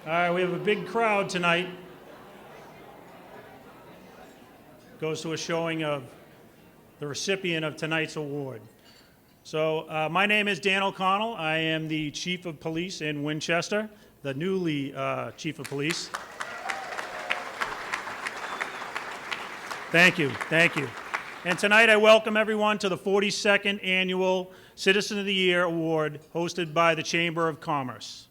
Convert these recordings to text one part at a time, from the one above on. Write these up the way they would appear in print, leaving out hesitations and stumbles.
All right, we have a big crowd tonight. Goes to a showing of the recipient of tonight's award. So my name is Dan O'Connell. I am the Chief of Police in Winchester, the newly Chief of Police. Thank you. And tonight I welcome everyone to the 42nd Annual Citizen of the Year Award hosted by the Chamber of Commerce.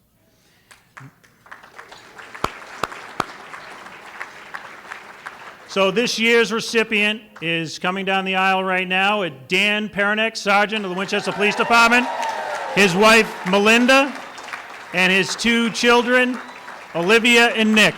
So this year's recipient is coming down the aisle right now. Dan Perenick, Sergeant of the Winchester Police Department, his wife Melinda, and his two children, Olivia and Nick.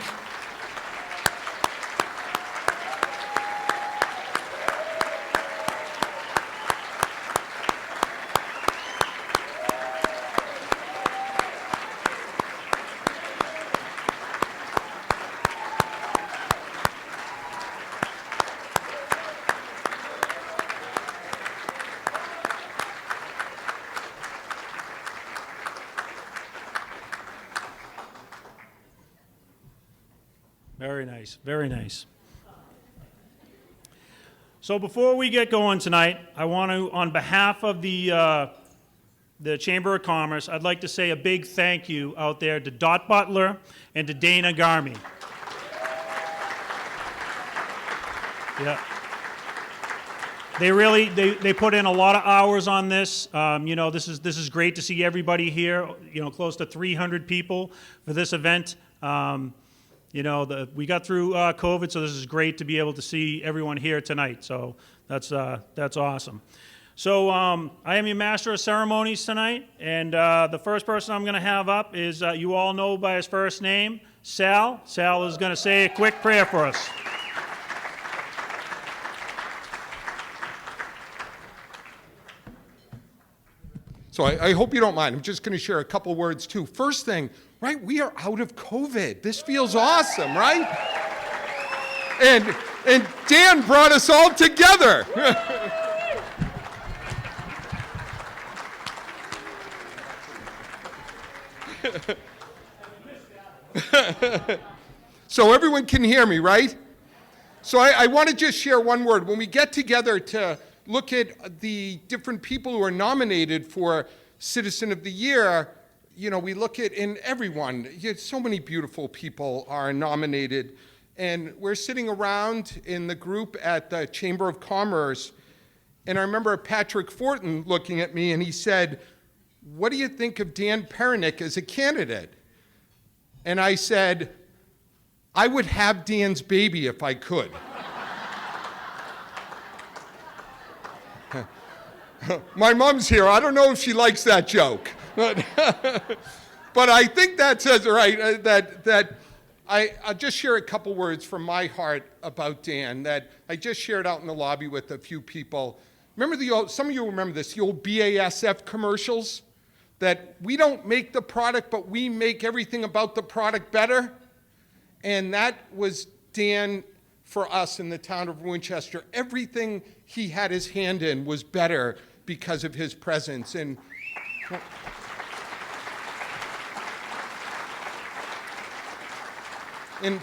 Very nice. So before we get going tonight, I want to, on behalf of the Chamber of Commerce, I'd like to say a big thank you out there to Dot Butler and to Dana Garmy. Yeah. They put in a lot of hours on this. This is great to see everybody here. Close to 300 people for this event. We got through COVID, so this is great to be able to see everyone here tonight. So that's awesome. So I am your Master of Ceremonies tonight, and the first person I'm going to have up is you all know by his first name, Sal. Sal is going to say a quick prayer for us. So I hope you don't mind. I'm just going to share a couple words too. First thing, right, we are out of COVID. This feels awesome, right? And Dan brought us all together. So everyone can hear me, right? So I want to just share one word. When we get together to look at the different people who are nominated for Citizen of the Year, we look at in everyone. So many beautiful people are nominated. And we're sitting around in the group at the Chamber of Commerce. And I remember Patrick Fortin looking at me and he said, "What do you think of Dan Parinick as a candidate?" And I said, "I would have Dan's baby if I could." My mom's here. I don't know if she likes that joke. But I think that says it right, that I'll just share a couple words from my heart about Dan that I just shared out in the lobby with a few people. Remember some of you remember this, the old BASF commercials? That we don't make the product, but we make everything about the product better? And that was Dan for us in the town of Winchester. Everything he had his hand in was better because of his presence. And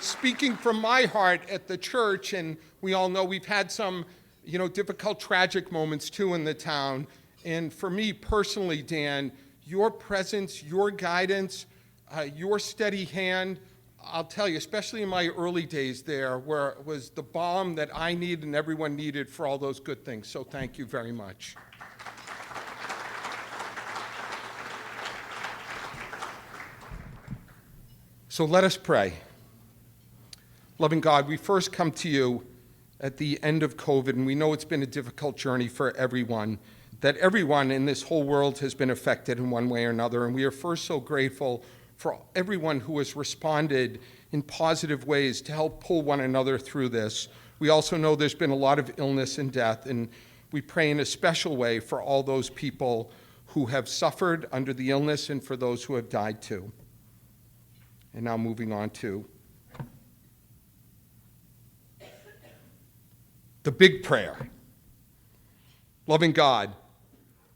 speaking from my heart at the church, and we all know we've had some, difficult, tragic moments too in the town. And for me personally, Dan, your presence, your guidance, your steady hand, I'll tell you, especially in my early days there, where it was the balm that I needed and everyone needed for all those good things. So thank you very much. So let us pray. Loving God, we first come to you at the end of COVID, and we know it's been a difficult journey for everyone, that everyone in this whole world has been affected in one way or another, and we are first so grateful for everyone who has responded in positive ways to help pull one another through this. We also know there's been a lot of illness and death, and we pray in a special way for all those people who have suffered under the illness and for those who have died too. And now moving on to the big prayer. Loving God,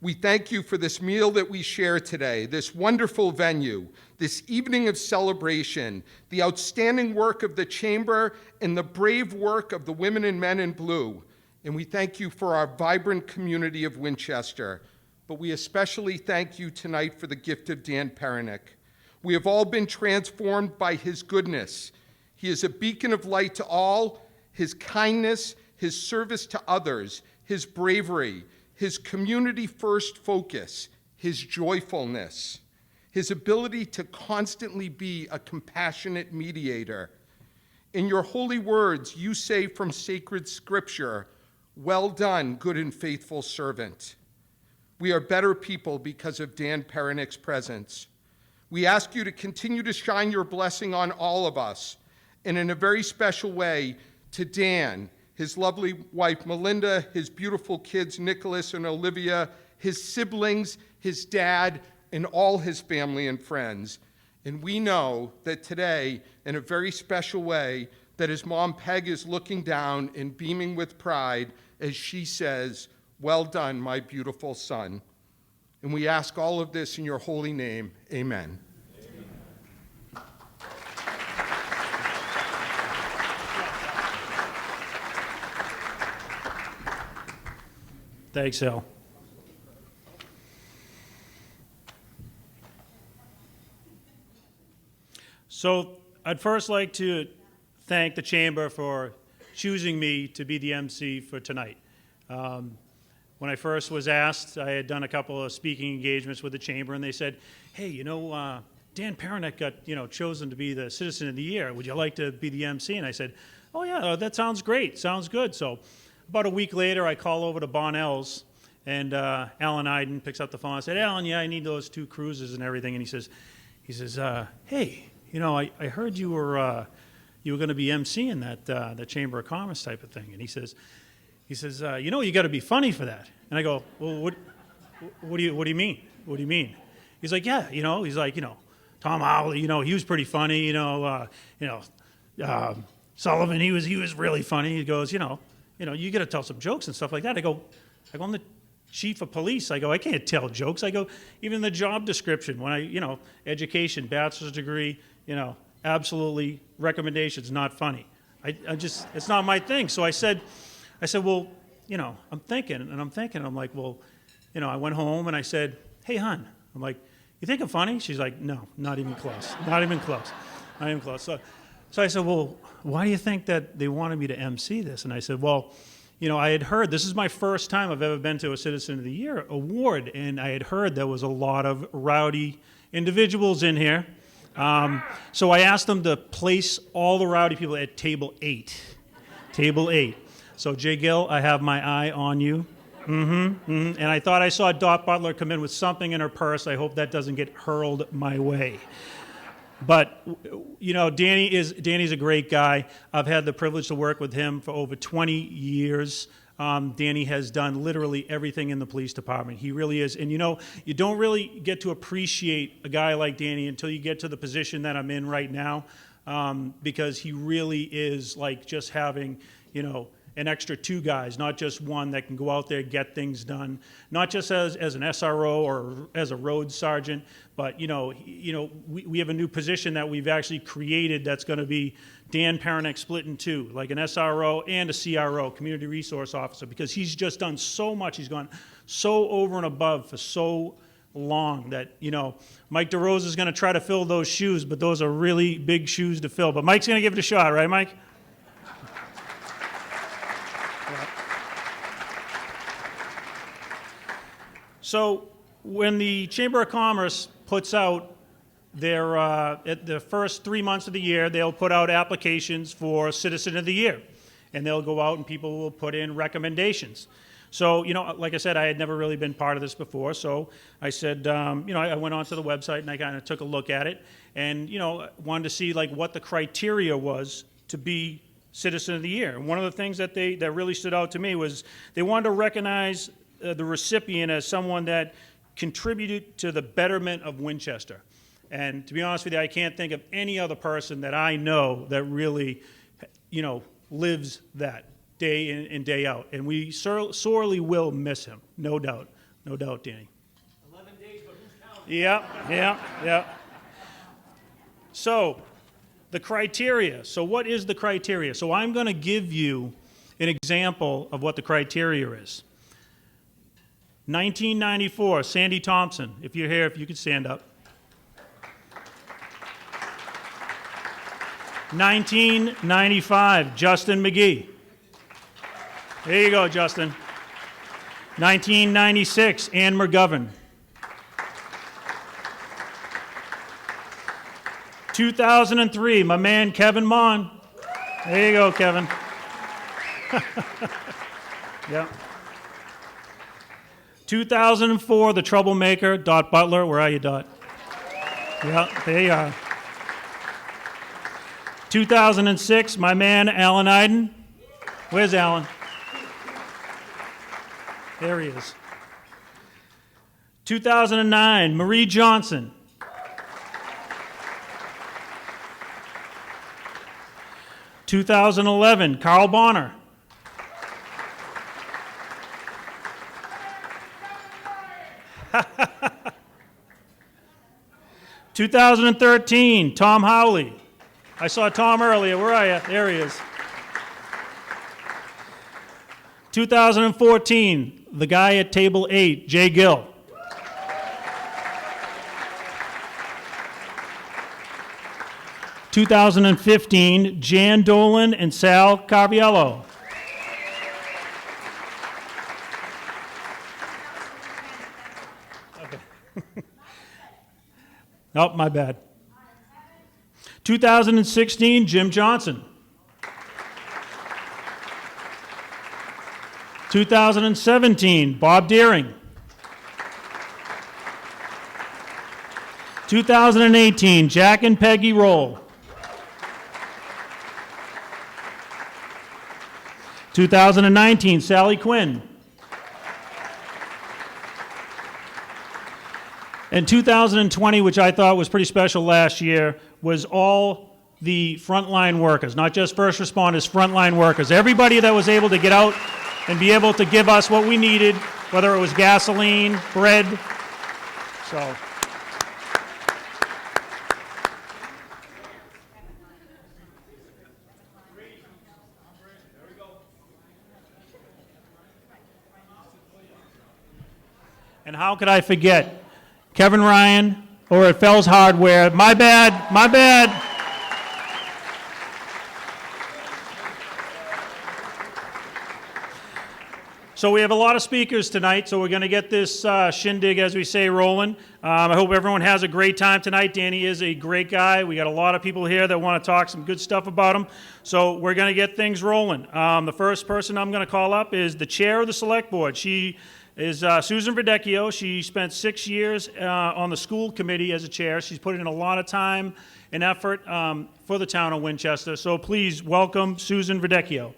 We thank you for this meal that we share today, this wonderful venue, this evening of celebration, the outstanding work of the Chamber, and the brave work of the women and men in blue. And we thank you for our vibrant community of Winchester. But we especially thank you tonight for the gift of Dan Perenick. We have all been transformed by his goodness. He is a beacon of light to all. His kindness, his service to others, his bravery, his community-first focus, his joyfulness, his ability to constantly be a compassionate mediator. In your holy words, you say from sacred scripture, "Well done, good and faithful servant." We are better people because of Dan Perenick's presence. We ask you to continue to shine your blessing on all of us, and in a very special way to Dan, his lovely wife Melinda, his beautiful kids Nicholas and Olivia, his siblings, his dad, and all his family and friends. And we know that today, in a very special way, that his mom Peg is looking down and beaming with pride as she says, "Well done, my beautiful son." And we ask all of this in your holy name. Amen. Thanks, Al. So I'd first like to thank the Chamber for choosing me to be the MC for tonight. When I first was asked, I had done a couple of speaking engagements with the Chamber, and they said, "Hey, Dan Parinick got chosen to be the Citizen of the Year. Would you like to be the MC?" And I said, "Oh yeah, that sounds great. Sounds good." So about a week later, I call over to Bonnell's, and Alan Iden picks up the phone. I said, "Alan, yeah, I need those 2 cruises and everything." And he says, "Hey, I heard you were going to be emceeing that the Chamber of Commerce type of thing." And he says, "You got to be funny for that." And I go, "Well, what do you mean? What do you mean?" He's like, "Yeah, he's like, Tom Howley, he was pretty funny. Sullivan, he was really funny." He goes, you got to tell some jokes and stuff like that." I go, "I'm the chief of police." I go, "I can't tell jokes." I go, "Even the job description, when education, bachelor's degree, absolutely recommendations, not funny. It's not my thing." So I said, "Well, I'm thinking." I'm like, "Well, I went home and I said, 'Hey, hon,' I'm like, 'you think I'm funny?' She's like, 'No, not even close, not even close, not even close." So I said, "Well, why do you think that they wanted me to MC this?" And I said, "Well, I had heard, this is my first time I've ever been to a Citizen of the Year award, and I had heard there was a lot of rowdy individuals in here. So I asked them to place all the rowdy people at table 8. Table 8. So, Jay Gill, I have my eye on you. And I thought I saw Dot Butler come in with something in her purse. I hope that doesn't get hurled my way. But, Danny's a great guy. I've had the privilege to work with him for over 20 years. Danny has done literally everything in the police department. He really is. And, you don't really get to appreciate a guy like Danny until you get to the position that I'm in right now, because he really is like just having, an extra 2 guys, not just one that can go out there, get things done, not just as an SRO or as a road sergeant, but, we have a new position that we've actually created that's going to be Dan Perenick split in 2, like an SRO and a CRO, Community Resource Officer, because he's just done so much. He's gone so over and above for so long that, Mike DeRosa is going to try to fill those shoes, but those are really big shoes to fill. But Mike's going to give it a shot, right, Mike? So when the Chamber of Commerce puts out their, at the first 3 months of the year, they'll put out applications for Citizen of the Year. And they'll go out and people will put in recommendations. So, like I said, I had never really been part of this before. So I said, I went onto the website and I kind of took a look at it and, wanted to see like what the criteria was to be Citizen of the Year. And one of the things that really stood out to me was they wanted to recognize the recipient as someone that contributed to the betterment of Winchester. And to be honest with you, I can't think of any other person that I know that really, lives that day in and day out. And we sorely will miss him, no doubt. No doubt, Danny. 11 days, but who's counting? Yeah. So, the criteria. So what is the criteria? So I'm going to give you an example of what the criteria is. 1994, Sandy Thompson. If you're here, if you could stand up. 1995, Justin McGee. There you go, Justin. 1996, Ann McGovern. 2003, my man Kevin Mon. There you go, Kevin. Yeah. 2004, the troublemaker, Dot Butler. Where are you, Dot? Yeah, there you are. 2006, my man Alan Iden. Where's Alan? There he is. 2009, Marie Johnson. 2011, Carl Bonner. 2013, Tom Howley. I saw Tom earlier. Where are you? There he is. 2014, the guy at table 8, Jay Gill. 2015, Jan Dolan and Sal Carviello. Okay. Oh, my bad. 2016, Jim Johnson. 2017, Bob Deering. 2018, Jack and Peggy Roll. 2019, Sally Quinn. And 2020, which I thought was pretty special last year, was all the frontline workers, not just first responders, frontline workers. Everybody that was able to get out and be able to give us what we needed, whether it was gasoline, bread. So. And how could I forget Kevin Ryan over at Fell's Hardware? My bad, my bad. So we have a lot of speakers tonight, so we're going to get this shindig, as we say, rolling. I hope everyone has a great time tonight. Danny is a great guy. We got a lot of people here that want to talk some good stuff about him. So we're going to get things rolling. The first person I'm going to call up is the chair of the select board. She is Susan Verdecchio. She spent 6 years on the school committee as a chair. She's put in a lot of time and effort for the town of Winchester. So please welcome Susan Verdecchio.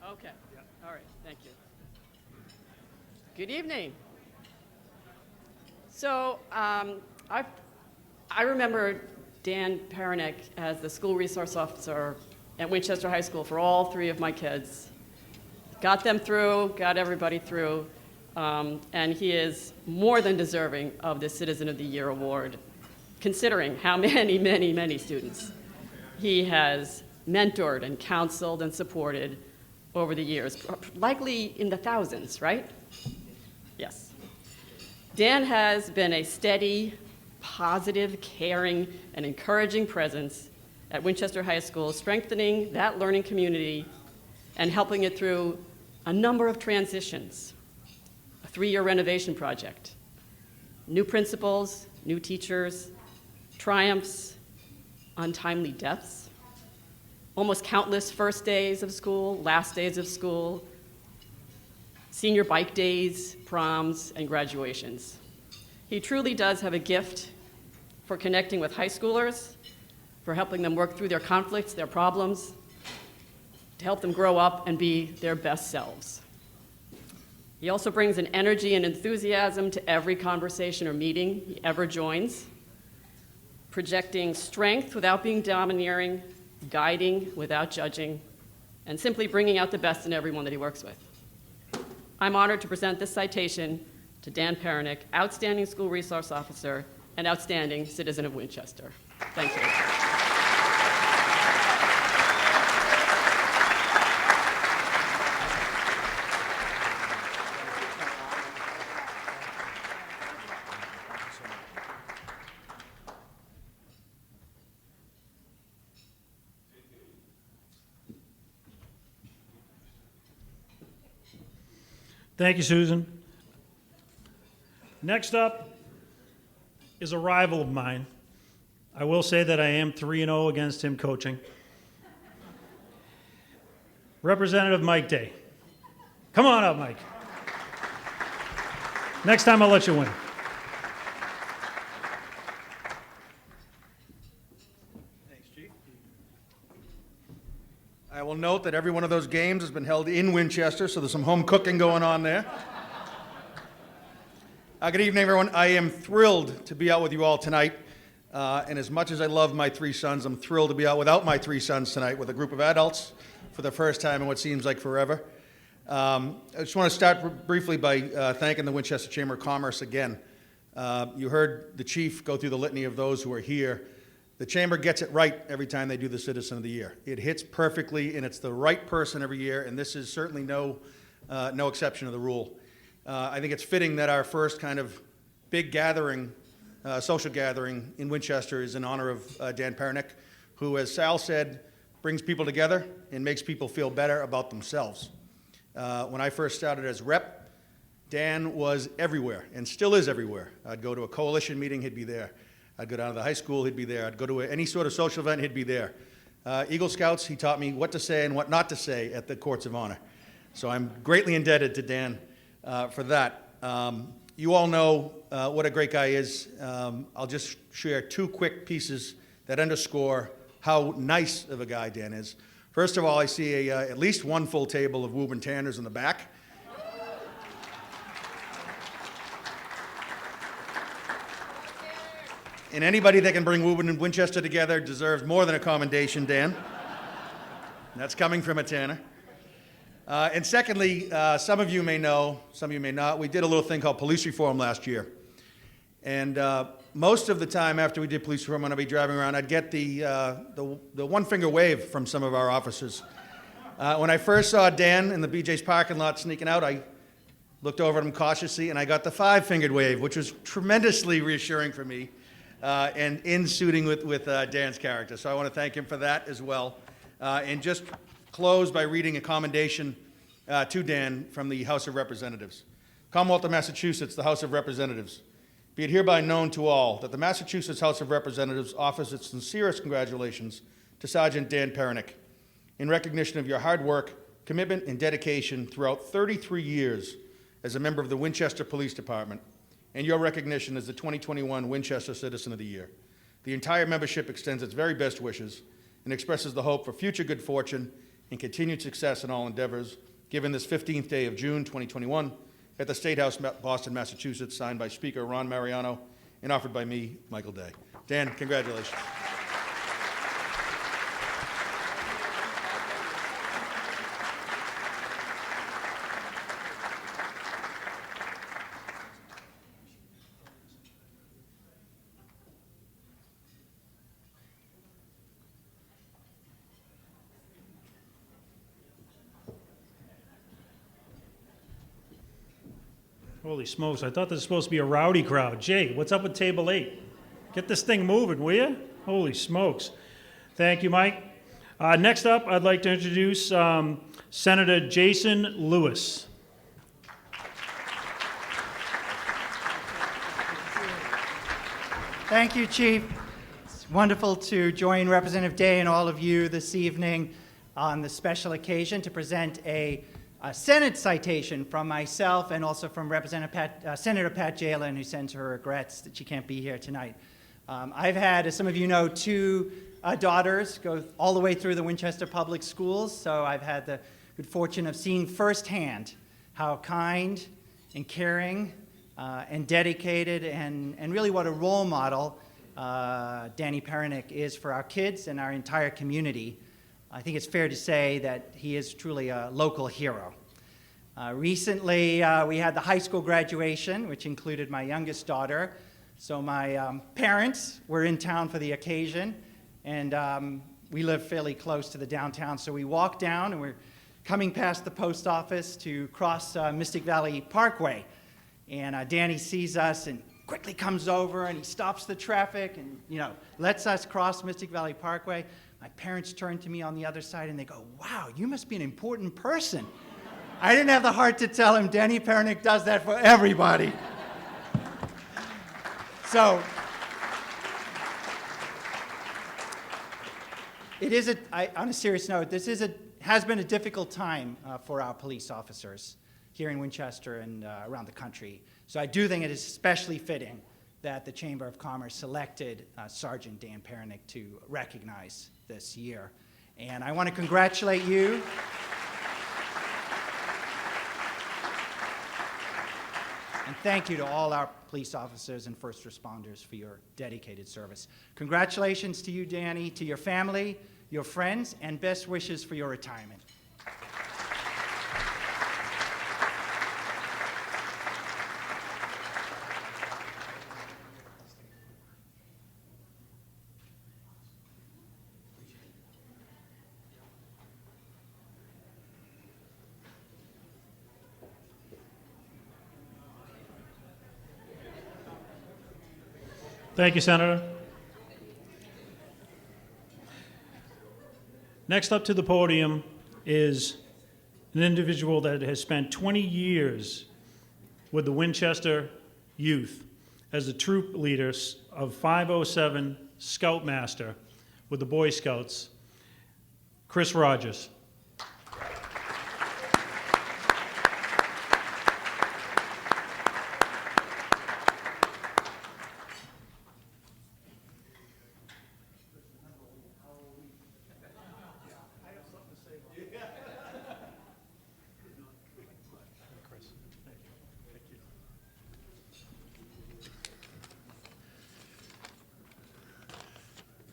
Okay. All right. Thank you. Good evening. So I remember Dan Perenick as the school resource officer at Winchester High School for all 3 of my kids. Got them through, got everybody through, and he is more than deserving of the Citizen of the Year award, considering how many students he has mentored and counseled and supported over the years, likely in the thousands, right? Yes. Dan has been a steady, positive, caring, and encouraging presence at Winchester High School, strengthening that learning community and helping it through a number of transitions, a 3-year renovation project, new principals, new teachers, triumphs, untimely deaths, almost countless first days of school, last days of school, senior bike days, proms, and graduations. He truly does have a gift for connecting with high schoolers, for helping them work through their conflicts, their problems, to help them grow up and be their best selves. He also brings an energy and enthusiasm to every conversation or meeting he ever joins, projecting strength without being domineering, guiding without judging, and simply bringing out the best in everyone that he works with. I'm honored to present this citation to Dan Perenick, Outstanding School Resource Officer and Outstanding Citizen of Winchester. Thank you. Thank you, Susan. Next up is a rival of mine. I will say that I am 3-0 against him coaching. Representative Mike Day. Come on up, Mike. Next time I'll let you win. Thanks, Chief. I will note that every one of those games has been held in Winchester, so there's some home cooking going on there. Good evening, everyone. I am thrilled to be out with you all tonight. And as much as I love my 3 sons, I'm thrilled to be out without my 3 sons tonight with a group of adults for the first time in what seems like forever. I just want to start briefly by thanking the Winchester Chamber of Commerce again. You heard the chief go through the litany of those who are here. The Chamber gets it right every time they do the Citizen of the Year. It hits perfectly, and it's the right person every year, and this is certainly no exception to the rule. I think it's fitting that our first kind of big gathering, social gathering in Winchester is in honor of Dan Parinick, who, as Sal said, brings people together and makes people feel better about themselves. When I first started as rep, Dan was everywhere and still is everywhere. I'd go to a coalition meeting, he'd be there. I'd go down to the high school, he'd be there. I'd go to any sort of social event, he'd be there. Eagle Scouts, he taught me what to say and what not to say at the Courts of Honor. So I'm greatly indebted to Dan for that. You all know what a great guy is. I'll just share 2 quick pieces that underscore how nice of a guy Dan is. First of all, I see at least 1 full table of Woburn Tanners in the back. And anybody that can bring Woburn and Winchester together deserves more than a commendation, Dan. That's coming from a Tanner. And secondly, some of you may know, some of you may not, we did a little thing called police reform last year. And most of the time after we did police reform, when I'd be driving around, I'd get the one-finger wave from some of our officers. When I first saw Dan in the BJ's parking lot sneaking out, I looked over at him cautiously, and I got the 5-fingered wave, which was tremendously reassuring for me and in suiting with Dan's character. So I want to thank him for that as well. And just close by reading a commendation to Dan from the House of Representatives. Commonwealth of Massachusetts, the House of Representatives. Be it hereby known to all that the Massachusetts House of Representatives offers its sincerest congratulations to Sergeant Dan Perenick in recognition of your hard work, commitment, and dedication throughout 33 years as a member of the Winchester Police Department, and your recognition as the 2021 Winchester Citizen of the Year. The entire membership extends its very best wishes and expresses the hope for future good fortune and continued success in all endeavors, given this 15th day of June 2021 at the State House, Boston, Massachusetts, signed by Speaker Ron Mariano and offered by me, Michael Day. Dan, congratulations. Holy smokes, I thought this was supposed to be a rowdy crowd. Jay, what's up with table 8? Get this thing moving, will you? Holy smokes. Thank you, Mike. Next up, I'd like to introduce Senator Jason Lewis. Thank you, Chief. It's wonderful to join Representative Day and all of you this evening on the special occasion to present a Senate citation from myself and also from Senator Pat Jalen, who sends her regrets that she can't be here tonight. I've had, as some of you know, 2 daughters go all the way through the Winchester Public Schools, so I've had the good fortune of seeing firsthand how kind and caring and dedicated and really what a role model Danny Parinick is for our kids and our entire community. I think it's fair to say that he is truly a local hero. Recently, we had the high school graduation, which included my youngest daughter. So my parents were in town for the occasion, and we live fairly close to the downtown. So we walked down, and we're coming past the post office to cross Mystic Valley Parkway. And Danny sees us and quickly comes over, and he stops the traffic and, lets us cross Mystic Valley Parkway. My parents turn to me on the other side, and they go, "Wow, you must be an important person." I didn't have the heart to tell him Danny Perenick does that for everybody. So, it is on a serious note, this has been a difficult time for our police officers here in Winchester and around the country. So I do think it is especially fitting that the Chamber of Commerce selected Sergeant Dan Perenick to recognize this year. And I want to congratulate you. And thank you to all our police officers and first responders for your dedicated service. Congratulations to you, Danny, to your family, your friends, and best wishes for your retirement. Thank you, Senator. Next up to the podium is an individual that has spent 20 years with the Winchester youth as the troop leader of 507 Scoutmaster with the Boy Scouts, Chris Rogers.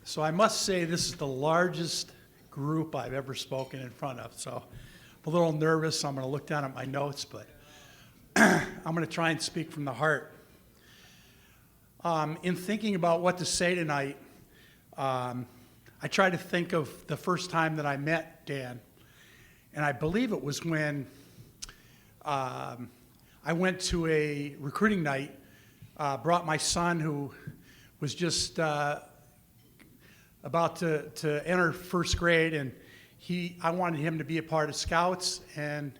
So I must say this is the largest group I've ever spoken in front of. So I'm a little nervous. I'm going to look down at my notes, but I'm going to try and speak from the heart. In thinking about what to say tonight, I tried to think of the first time that I met Dan, and I believe it was when I went to a recruiting night, brought my son who was just about to enter first grade, and I wanted him to be a part of Scouts, and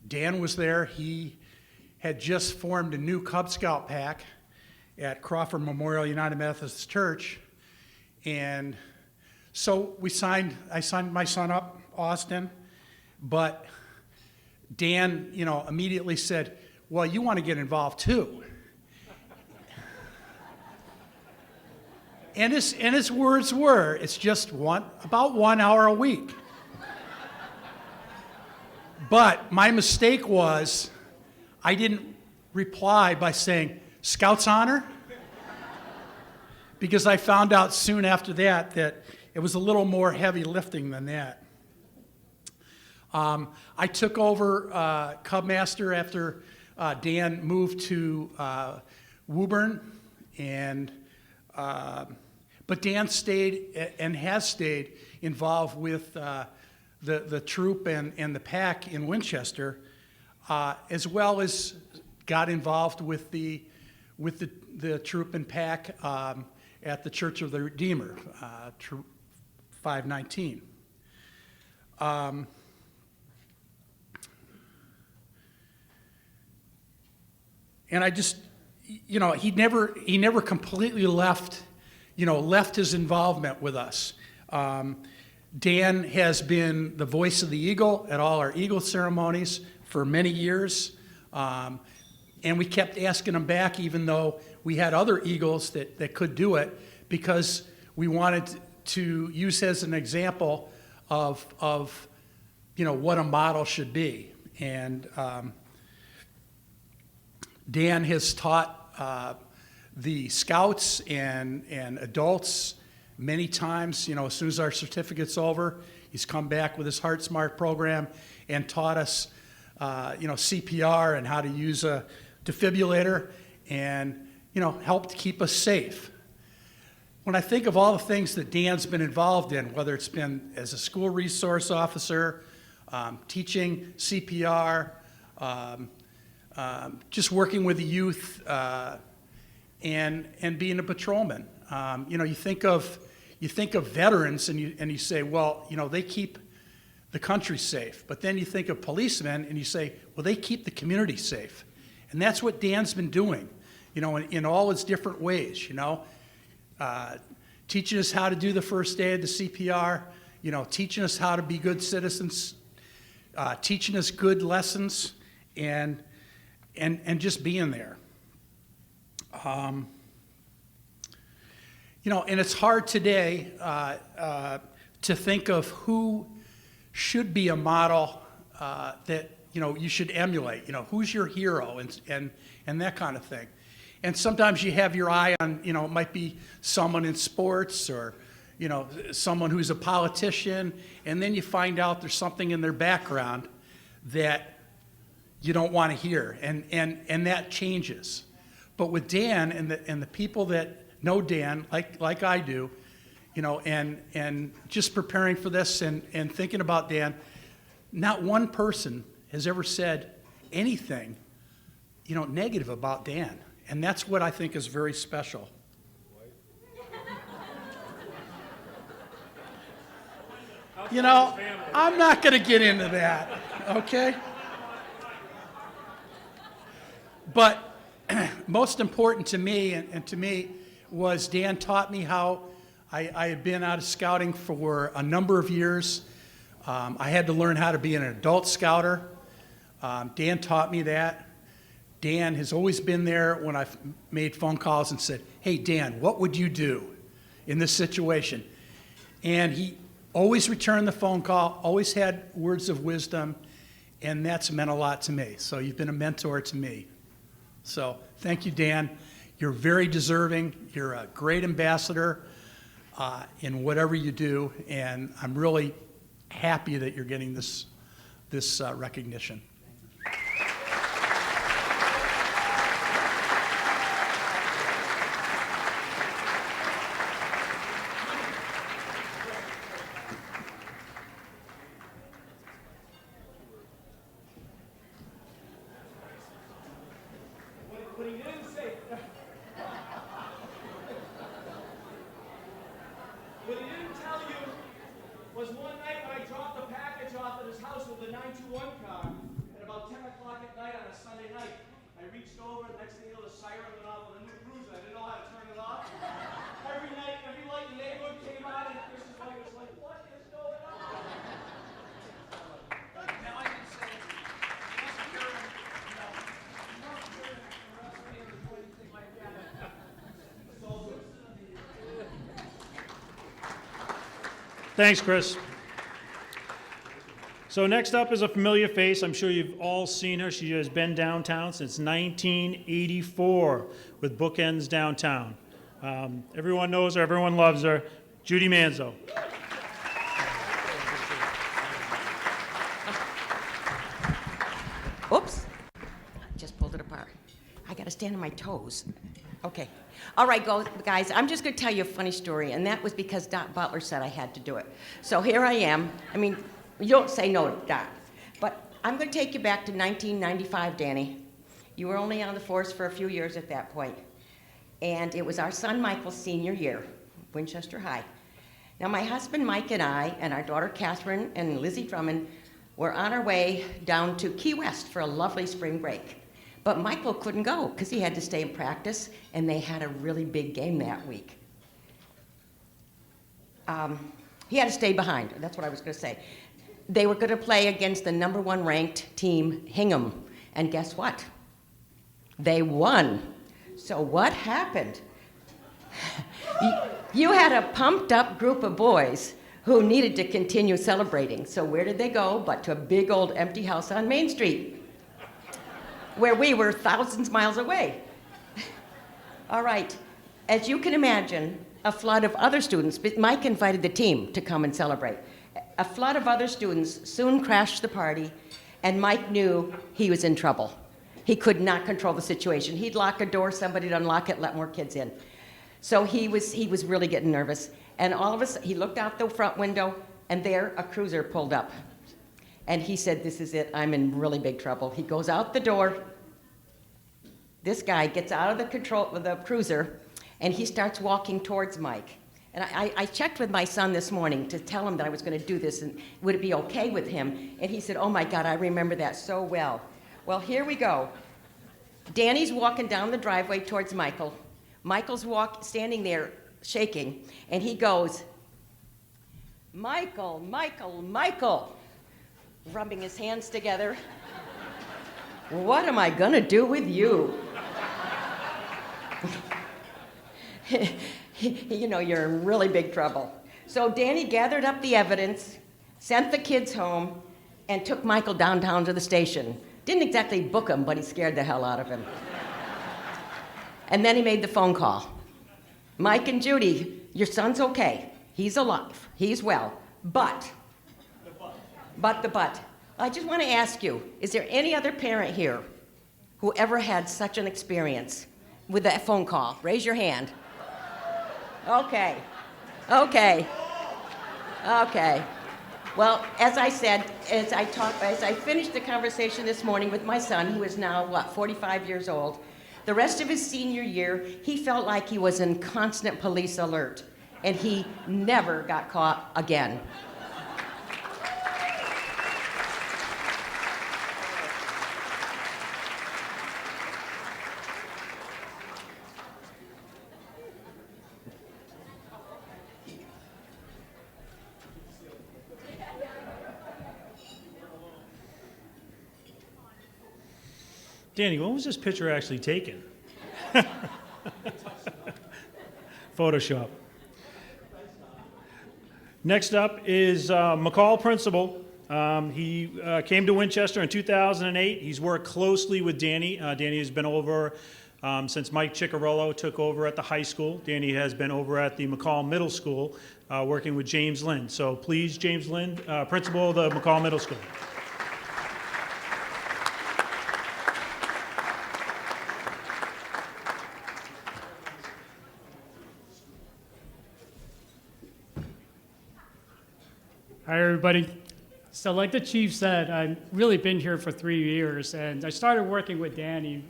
Dan was there. He had just formed a new Cub Scout pack at Crawford Memorial United Methodist Church, and so I signed my son up, Austin, but Dan, immediately said, "Well, you want to get involved too." And his words were, "It's just about 1 hour a week." But my mistake was I didn't reply by saying, "Scouts honor?" Because I found out soon after that it was a little more heavy lifting than that. I took over Cub Master after Dan moved to Woburn, but Dan stayed and has stayed involved with the troop and the pack in Winchester, as well as got involved with the troop and pack at the Church of the Redeemer, 519. And I just, he never completely left his involvement with us. Dan has been the voice of the Eagle at all our Eagle ceremonies for many years. And we kept asking him back, even though we had other Eagles that could do it, because we wanted to use as an example of what a model should be. And Dan has taught the scouts and adults many times. You know, as soon as our certificate's over, he's come back with his Heart Smart program and taught us, CPR and how to use a defibrillator and, helped keep us safe. When I think of all the things that Dan's been involved in, whether it's been as a school resource officer, teaching CPR, just working with the youth, and being a patrolman. You think of veterans and you say, well, they keep the country safe. But then you think of policemen and you say, well, they keep the community safe. And that's what Dan's been doing, in all its different ways, teaching us how to do the first aid, the CPR, teaching us how to be good citizens, teaching us good lessons, and just being there. And it's hard today to think of who should be a model that you should emulate. Who's your hero and that kind of thing. And sometimes you have your eye on, it might be someone in sports or, someone who's a politician, and then you find out there's something in their background that you don't want to hear, and that changes. But with Dan and the people that know Dan, like I do, and just preparing for this and thinking about Dan, not one person has ever said anything, negative about Dan. And that's what I think is very special. I'm not going to get into that, okay? But most important to me, and to me, was Dan taught me how I had been out of scouting for a number of years. I had to learn how to be an adult scouter. Dan taught me that. Dan has always been there when I've made phone calls and said, hey, Dan, what would you do in this situation? And he always returned the phone call, always had words of wisdom, and that's meant a lot to me. So you've been a mentor to me. So thank you, Dan. You're very deserving. You're a great ambassador in whatever you do, and I'm really happy that you're getting this recognition. What he didn't say. What he didn't tell you was one night when I dropped the package off at his house with the 921 car, at about 10 o'clock at night on a Sunday night, I reached over, and next thing you know, the siren went off with a new cruiser. I didn't know how to turn it off. Every night, every light in the neighborhood came on, and Chris's wife was like, what is going on? Now I can say, you must hear him, you must hear him arrest me or anything like that. So, Thanks, Chris. So next up is a familiar face. I'm sure you've all seen her. She has been downtown since 1984 with Bookends Downtown. Everyone knows her. Everyone loves her. Judy Manzo. Oops. Just pulled it apart. I got to stand on my toes. Okay. All right, guys, I'm just going to tell you a funny story, and that was because Doc Butler said I had to do it. So here I am. I mean, you don't say no to Doc. But I'm going to take you back to 1995, Danny. You were only on the force for a few years at that point. And it was our son Michael's senior year, Winchester High. Now, my husband Mike and I, and our daughter Catherine and Lizzie Drummond, were on our way down to Key West for a lovely spring break. But Michael couldn't go because he had to stay and practice, and they had a really big game that week. He had to stay behind. That's what I was going to say. They were going to play against the #1 ranked team, Hingham. And guess what? They won. So what happened? You had a pumped up group of boys who needed to continue celebrating. So where did they go but to a big old empty house on Main Street? where we were thousands miles away. All right, as you can imagine, a flood of other students, but Mike invited the team to come and celebrate. A flood of other students soon crashed the party, and Mike knew he was in trouble. He could not control the situation. He'd lock a door, somebody'd unlock it, let more kids in. So he was really getting nervous. And all of a sudden, he looked out the front window, and there a cruiser pulled up. And he said, "This is it, I'm in really big trouble." He goes out the door. This guy gets out of the cruiser, and he starts walking towards Mike. And I checked with my son this morning to tell him that I was going to do this, and would it be okay with him? And he said, "Oh my God, I remember that so well." Well, here we go. Danny's walking down the driveway towards Michael. Michael's standing there shaking, and he goes, "Michael, Michael, Michael," rubbing his hands together. "What am I gonna do with you?" You know, you're in really big trouble. So Danny gathered up the evidence, sent the kids home, and took Michael downtown to the station. Didn't exactly book him, but he scared the hell out of him. And then he made the phone call. "Mike and Judy, your son's okay. He's alive. He's well. But I just want to ask you, is there any other parent here who ever had such an experience with that phone call? Raise your hand. Okay. Well, as I said, as I finished the conversation this morning with my son, who is now, 45 years old, the rest of his senior year, he felt like he was in constant police alert, and he never got caught again. Danny, when was this picture actually taken? Photoshop. Next up is McCall Principal. He came to Winchester in 2008. He's worked closely with Danny. Danny has been over since Mike Ciccarello took over at the high school. Danny has been over at the McCall Middle School working with James Lind. So please, James Lind, Principal of the McCall Middle School. Hi, everybody. So like the chief said, I've really been here for 3 years, and I started working with Danny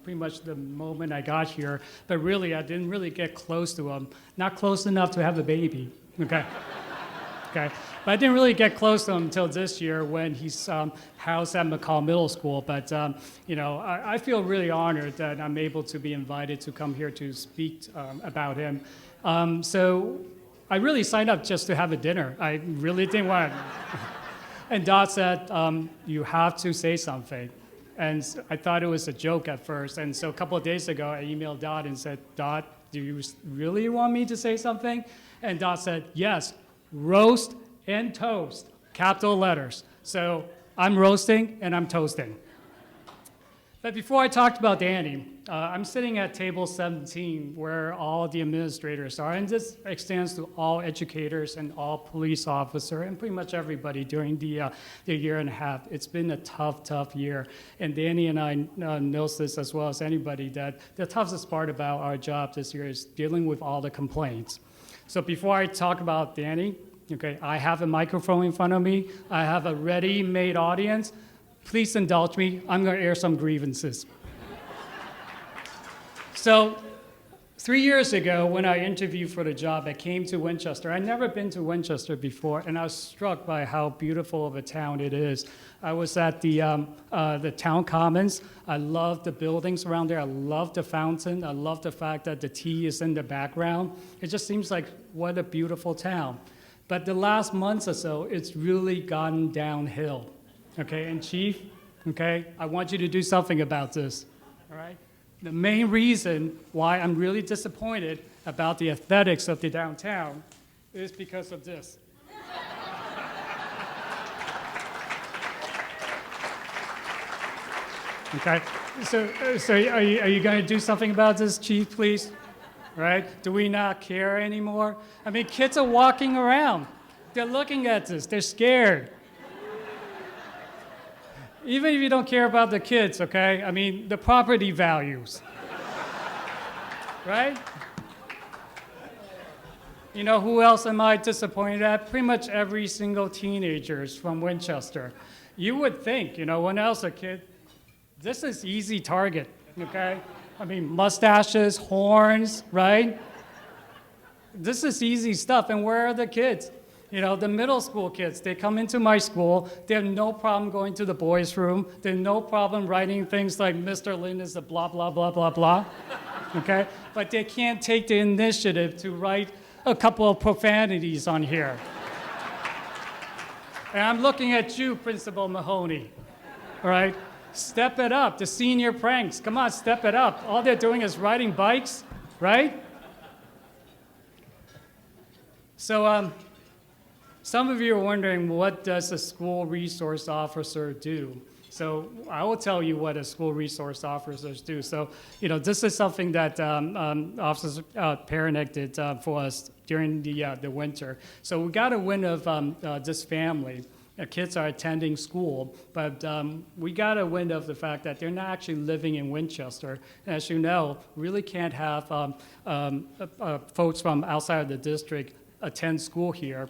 pretty much the moment I got here, but really I didn't really get close to him. Not close enough to have a baby, okay? Okay, but I didn't really get close to him until this year when he's housed at McCall Middle School, but you know, I feel really honored that I'm able to be invited to come here to speak about him. So I really signed up just to have a dinner. I really didn't want to. And Dot said, you have to say something. And I thought it was a joke at first. And so a couple of days ago, I emailed Dot and said, "Dot, do you really want me to say something?" And Dot said, "Yes, roast and toast, capital letters." So I'm roasting and I'm toasting. But before I talked about Danny, I'm sitting at table 17 where all the administrators are, and this extends to all educators and all police officers and pretty much everybody during the year and a half. It's been a tough year, and Danny and I knows this as well as anybody, that the toughest part about our job this year is dealing with all the complaints. So before I talk about Danny, okay, I have a microphone in front of me. I have a ready-made audience. Please indulge me. I'm going to air some grievances. So 3 years ago, when I interviewed for the job, I came to Winchester. I'd never been to Winchester before, and I was struck by how beautiful of a town it is. I was at the town commons. I love the buildings around there. I love the fountain. I love the fact that the T is in the background. It just seems like what a beautiful town. But the last months or so, it's really gotten downhill. Okay, and Chief, okay, I want you to do something about this, all right? The main reason why I'm really disappointed about the aesthetics of the downtown is because of this. Okay, So are you going to do something about this, Chief, please? Right? Do we not care anymore? I mean, kids are walking around. They're looking at this. They're scared. Even if you don't care about the kids, okay? I mean, the property values. Right? You know, who else am I disappointed at? Pretty much every single teenager from Winchester. You would think, you know, when I was a kid, this is easy target, okay? I mean, mustaches, horns, right? This is easy stuff. And where are the kids? You know, the middle school kids, they come into my school, they have no problem going to the boys' room, they have no problem writing things like Mr. Lin is a blah, blah, blah, blah, blah, okay? But they can't take the initiative to write a couple of profanities on here. And I'm looking at you, Principal Mahoney, all right? Step it up, the senior pranks, come on, step it up. All they're doing is riding bikes, right? So, some of you are wondering, what does a school resource officer do? So I will tell you what a school resource officers do. So, you know, this is something that Officer Perenick did for us during the winter. So we got a wind of this family. Kids are attending school, but we got a wind of the fact that they're not actually living in Winchester. And as you know, really can't have folks from outside of the district attend school here.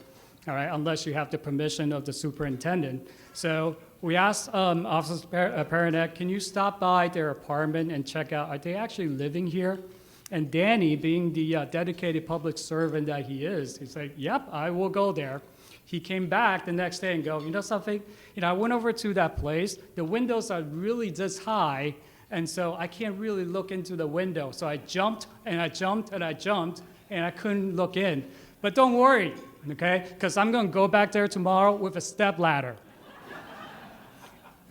All right, unless you have the permission of the superintendent. So we asked Officer Perenick, can you stop by their apartment and check out, are they actually living here? And Danny, being the dedicated public servant that he is, he's like, yep, I will go there. He came back the next day and go, you know something? You know, I went over to that place. The windows are really this high, and so I can't really look into the window. So I jumped, and I jumped, and I jumped, and I couldn't look in. But don't worry. Okay, because I'm going to go back there tomorrow with a step ladder.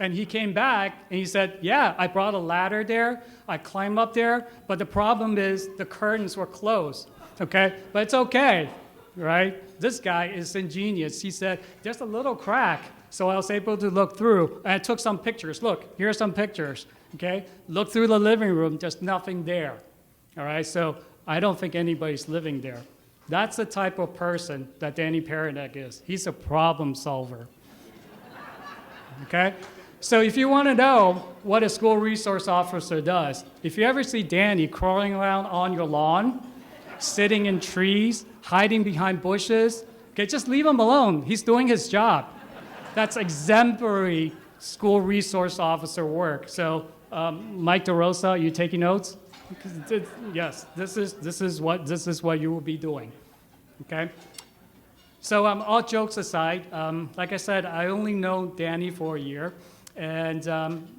And he came back and he said, yeah, I brought a ladder there. I climbed up there, but the problem is the curtains were closed. Okay, but it's okay, right? This guy is ingenious. He said, there's a little crack. So I was able to look through. And I took some pictures. Look, here are some pictures. Okay, look through the living room. There's nothing there. All right, so I don't think anybody's living there. That's the type of person that Danny Perenick is. He's a problem solver. Okay? So if you want to know what a school resource officer does, if you ever see Danny crawling around on your lawn, sitting in trees, hiding behind bushes, okay, just leave him alone. He's doing his job. That's exemplary school resource officer work. So Mike DeRosa, are you taking notes? Yes, this is what you will be doing, okay? So all jokes aside, like I said, I only know Danny for a year, and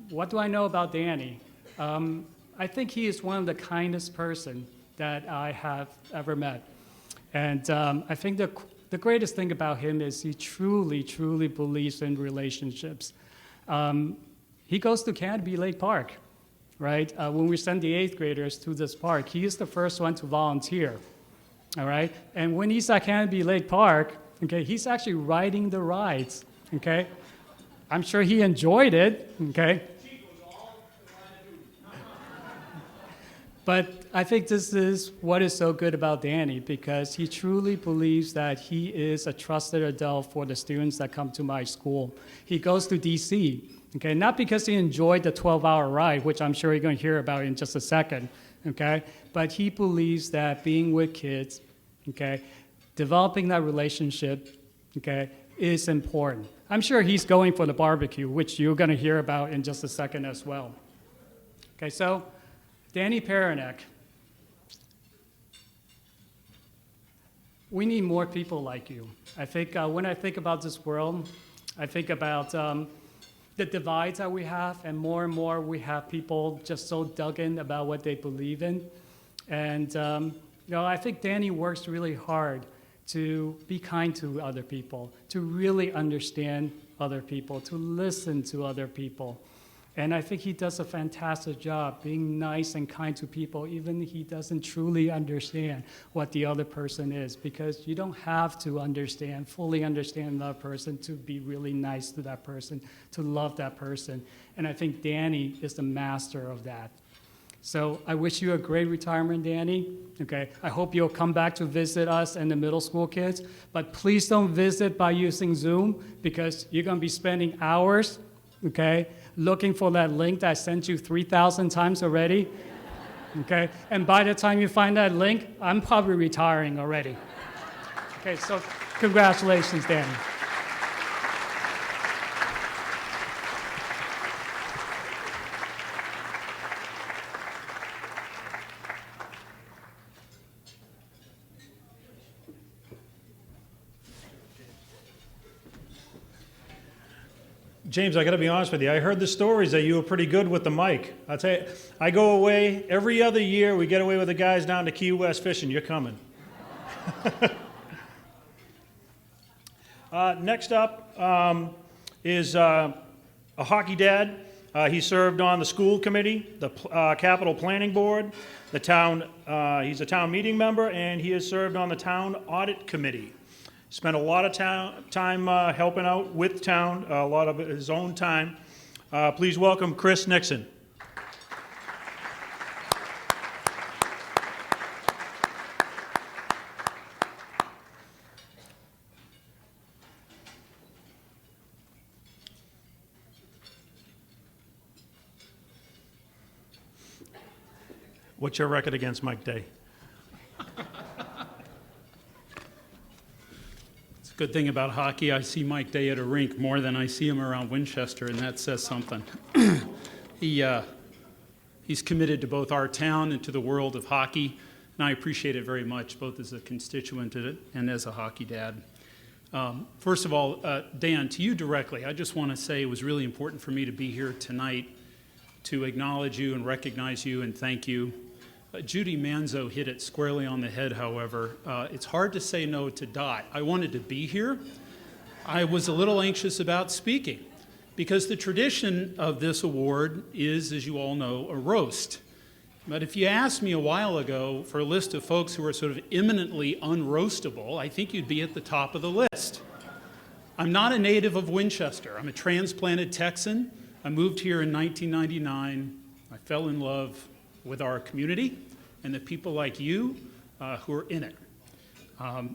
what do I know about Danny? I think he is one of the kindest person that I have ever met, and I think the greatest thing about him is he truly, truly believes in relationships. He goes to Canby Lake Park. Right? When we send the 8th graders to this park, he is the first one to volunteer, all right? And when he's at Canby Lake Park, okay, he's actually riding the rides, okay? I'm sure he enjoyed it, okay? But I think this is what is so good about Danny, because he truly believes that he is a trusted adult for the students that come to my school. He goes to D.C., okay, not because he enjoyed the 12-hour ride, which I'm sure you're going to hear about in just a second, okay, but he believes that being with kids, okay, developing that relationship, okay, is important. I'm sure he's going for the barbecue, which you're going to hear about in just a second as well. Okay, so Danny Perenick. We need more people like you. I think when I think about this world, I think about the divides that we have, and more we have people just so dug in about what they believe in. And you know, I think Danny works really hard to be kind to other people, to really understand other people, to listen to other people. And I think he does a fantastic job being nice and kind to people, even if he doesn't truly understand what the other person is, because you don't have to fully understand that person to be really nice to that person, to love that person. And I think Danny is the master of that. So I wish you a great retirement, Danny. Okay, I hope you'll come back to visit us and the middle school kids, but please don't visit by using Zoom, because you're gonna be spending hours, okay, looking for that link that I sent you 3,000 times already, okay? And by the time you find that link, I'm probably retiring already. Okay, so congratulations, Danny. James, I got to be honest with you. I heard the stories that you were pretty good with the mic. I'll tell you, I go away every other year. We get away with the guys down to Key West fishing. You're coming. Next up is a hockey dad. He served on the school committee, the capital planning board, the town. He's a town meeting member, and he has served on the town audit committee. Spent a lot of time helping out with town, a lot of his own time. Please welcome Chris Nixon. What's your record against Mike Day? Good thing about hockey, I see Mike Day at a rink more than I see him around Winchester, and that says something. He's committed to both our town and to the world of hockey, and I appreciate it very much, both as a constituent and as a hockey dad. First of all, Dan, to you directly, I just want to say it was really important for me to be here tonight to acknowledge you and recognize you and thank you. Judy Manzo hit it squarely on the head, however. It's hard to say no to Dot. I wanted to be here. I was a little anxious about speaking because the tradition of this award is, as you all know, a roast. But if you asked me a while ago for a list of folks who are sort of eminently unroastable, I think you'd be at the top of the list. I'm not a native of Winchester. I'm a transplanted Texan. I moved here in 1999. I fell in love with our community and the people like you who are in it. I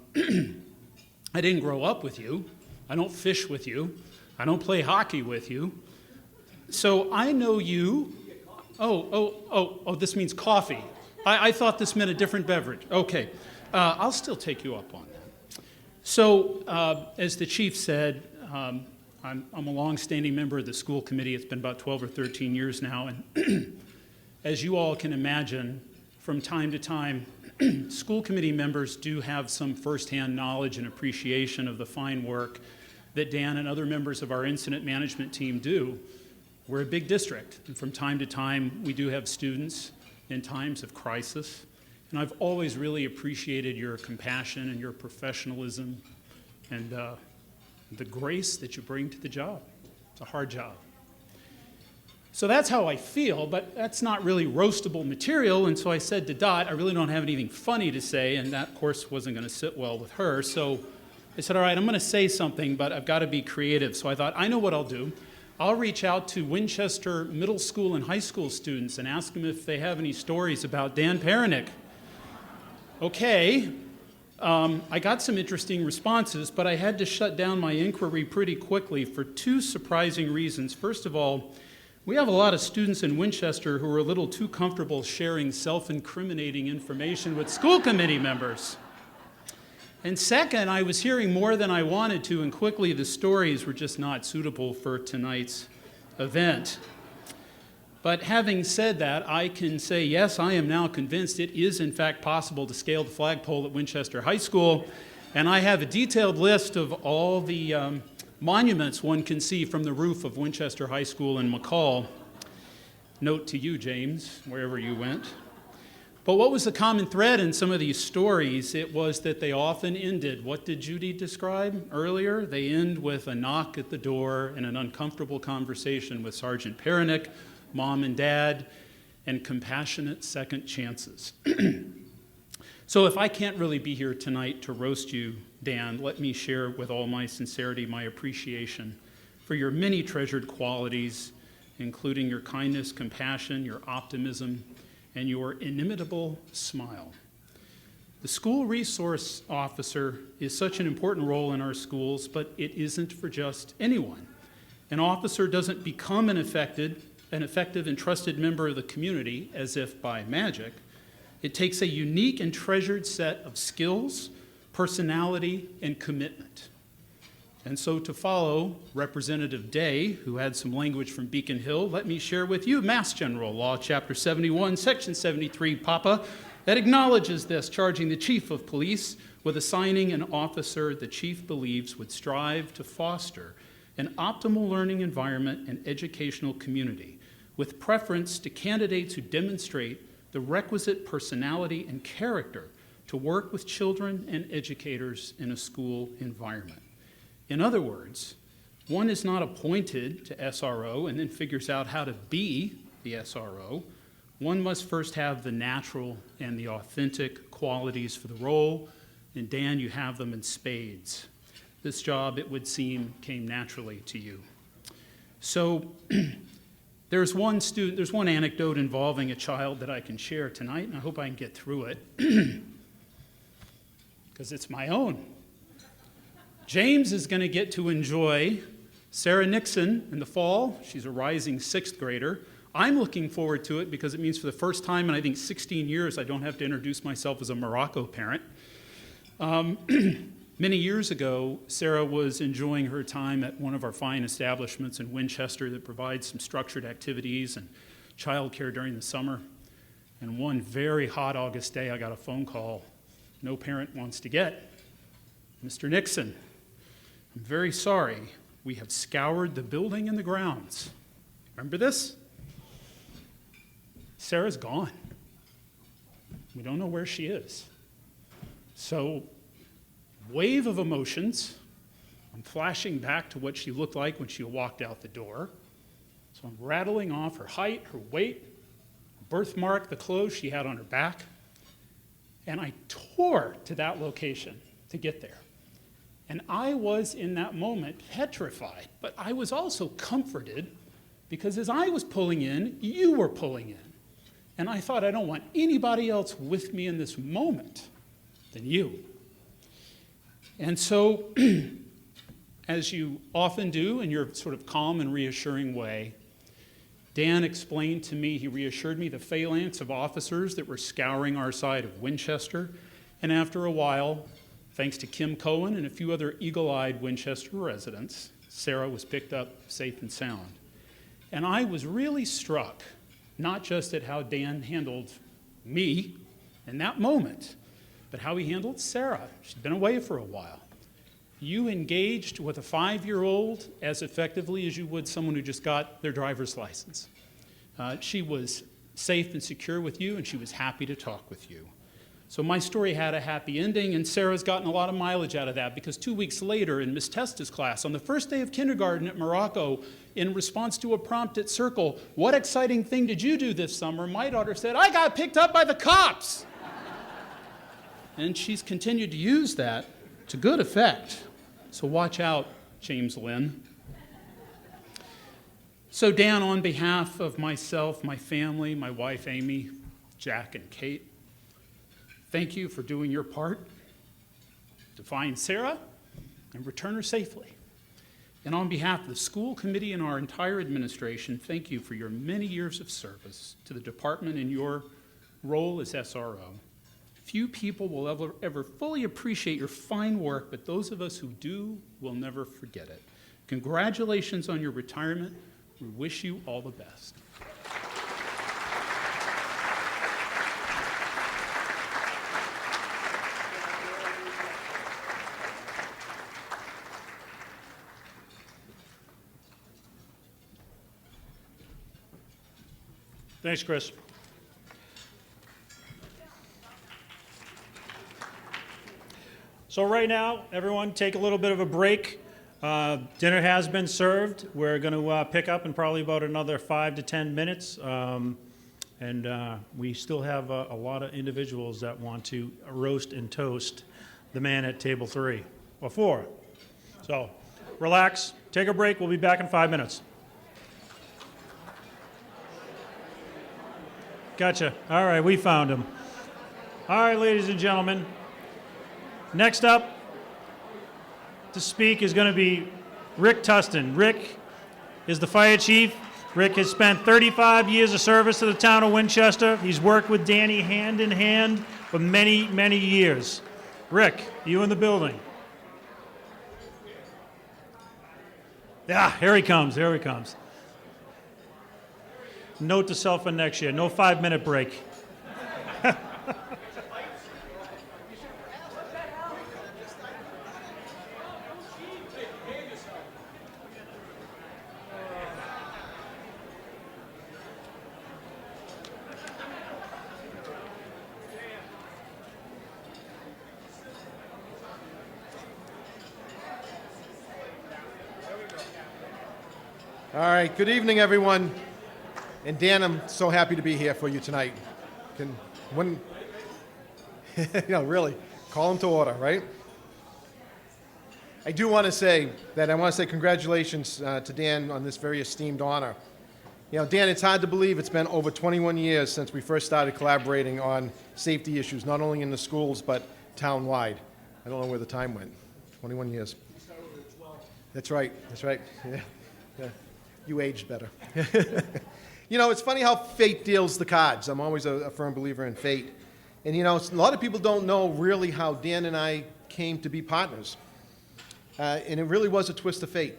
didn't grow up with you. I don't fish with you. I don't play hockey with you. So I know you. Oh, this means coffee. I thought this meant a different beverage. Okay, I'll still take you up on that. So as the chief said, I'm a long-standing member of the school committee. It's been about 12 or 13 years now, and as you all can imagine, from time to time, school committee members do have some firsthand knowledge and appreciation of the fine work that Dan and other members of our incident management team do. We're a big district, and from time to time, we do have students in times of crisis, and I've always really appreciated your compassion and your professionalism and the grace that you bring to the job. It's a hard job. So that's how I feel, but that's not really roastable material, and so I said to Dot, I really don't have anything funny to say, and that, of course, wasn't going to sit well with her, so I said, all right, I'm going to say something, but I've got to be creative. So I thought, I know what I'll do. I'll reach out to Winchester middle school and high school students and ask them if they have any stories about Dan Parinick. Okay, I got some interesting responses, but I had to shut down my inquiry pretty quickly for two surprising reasons. First of all, we have a lot of students in Winchester who are a little too comfortable sharing self-incriminating information with school committee members. And second, I was hearing more than I wanted to, and quickly the stories were just not suitable for tonight's event. But having said that, I can say, yes, I am now convinced it is in fact possible to scale the flagpole at Winchester High School, and I have a detailed list of all the monuments one can see from the roof of Winchester High School in McCall. Note to you, James, wherever you went. But what was the common thread in some of these stories? It was that they often ended, what did Judy describe earlier? They end with a knock at the door and an uncomfortable conversation with Sergeant Perenick, mom and dad, and compassionate second chances. So if I can't really be here tonight to roast you, Dan, let me share with all my sincerity my appreciation for your many treasured qualities, including your kindness, compassion, your optimism, and your inimitable smile. The school resource officer is such an important role in our schools, but it isn't for just anyone. An officer doesn't become an effective and trusted member of the community as if by magic. It takes a unique and treasured set of skills, personality, and commitment. And so to follow Representative Day, who had some language from Beacon Hill, let me share with you Mass General Law, Chapter 71, Section 73, Papa, that acknowledges this, charging the Chief of Police with assigning an officer the Chief believes would strive to foster an optimal learning environment and educational community, with preference to candidates who demonstrate the requisite personality and character to work with children and educators in a school environment. In other words, one is not appointed to SRO and then figures out how to be the SRO. One must first have the natural and the authentic qualities for the role, and Dan, you have them in spades. This job, it would seem, came naturally to you. So there's one anecdote involving a child that I can share tonight, and I hope I can get through it, because it's my own. James is going to get to enjoy Sarah Nixon in the fall. She's a rising 6th grader. I'm looking forward to it because it means for the first time in, I think, 16 years, I don't have to introduce myself as a Morocco parent. Many years ago, Sarah was enjoying her time at one of our fine establishments in Winchester that provides some structured activities and childcare during the summer. And one very hot August day, I got a phone call no parent wants to get. Mr. Nixon, I'm very sorry. We have scoured the building and the grounds. Remember this? Sarah's gone. We don't know where she is. So, wave of emotions. I'm flashing back to what she looked like when she walked out the door. So I'm rattling off her height, her weight, birthmark, the clothes she had on her back. And I tore to that location to get there. And I was, in that moment, petrified, but I was also comforted because as I was pulling in, you were pulling in. And I thought, I don't want anybody else with me in this moment than you. And so, as you often do in your sort of calm and reassuring way, Dan explained to me, he reassured me the phalanx of officers that were scouring our side of Winchester. And after a while, thanks to Kim Cohen and a few other eagle-eyed Winchester residents, Sarah was picked up safe and sound. And I was really struck, not just at how Dan handled me in that moment, but how he handled Sarah. She'd been away for a while. You engaged with a 5-year-old as effectively as you would someone who just got their driver's license. She was safe and secure with you, and she was happy to talk with you. So my story had a happy ending, and Sarah's gotten a lot of mileage out of that because 2 weeks later in Miss Testa's class, on the first day of kindergarten at Morocco, in response to a prompt at Circle, what exciting thing did you do this summer? My daughter said, I got picked up by the cops. And she's continued to use that to good effect. So watch out, James Lynn. So Dan, on behalf of myself, my family, my wife Amy, Jack and Kate, thank you for doing your part to find Sarah and return her safely. And on behalf of the school committee and our entire administration, thank you for your many years of service to the department in your role as SRO. Few people will ever fully appreciate your fine work, but those of us who do will never forget it. Congratulations on your retirement. We wish you all the best. Thanks, Chris. So right now, everyone take a little bit of a break. Dinner has been served. We're going to pick up in probably about another 5 to 10 minutes. And we still have a lot of individuals that want to roast and toast the man at table 3 or 4. So relax, take a break. We'll be back in 5 minutes. Gotcha. All right, we found him. All right, ladies and gentlemen. Next up to speak is going to be Rick Tustin. Rick is the fire chief. Rick has spent 35 years of service to the town of Winchester. He's worked with Danny hand in hand for many, many years. Rick, you in the building? Yeah, here he comes, here he comes. Note to self for next year, no 5-minute break. All right, good evening, everyone. And Dan, I'm so happy to be here for you tonight. Really, call him to order, right? I do want to say congratulations to Dan on this very esteemed honor. You know, Dan, it's hard to believe it's been over 21 years since we first started collaborating on safety issues, not only in the schools, but town-wide. I don't know where the time went. 21 years. That's right, that's right. Yeah. You aged better. You know, it's funny how fate deals the cards. I'm always a firm believer in fate. And, you know, a lot of people don't know really how Dan and I came to be partners. And it really was a twist of fate.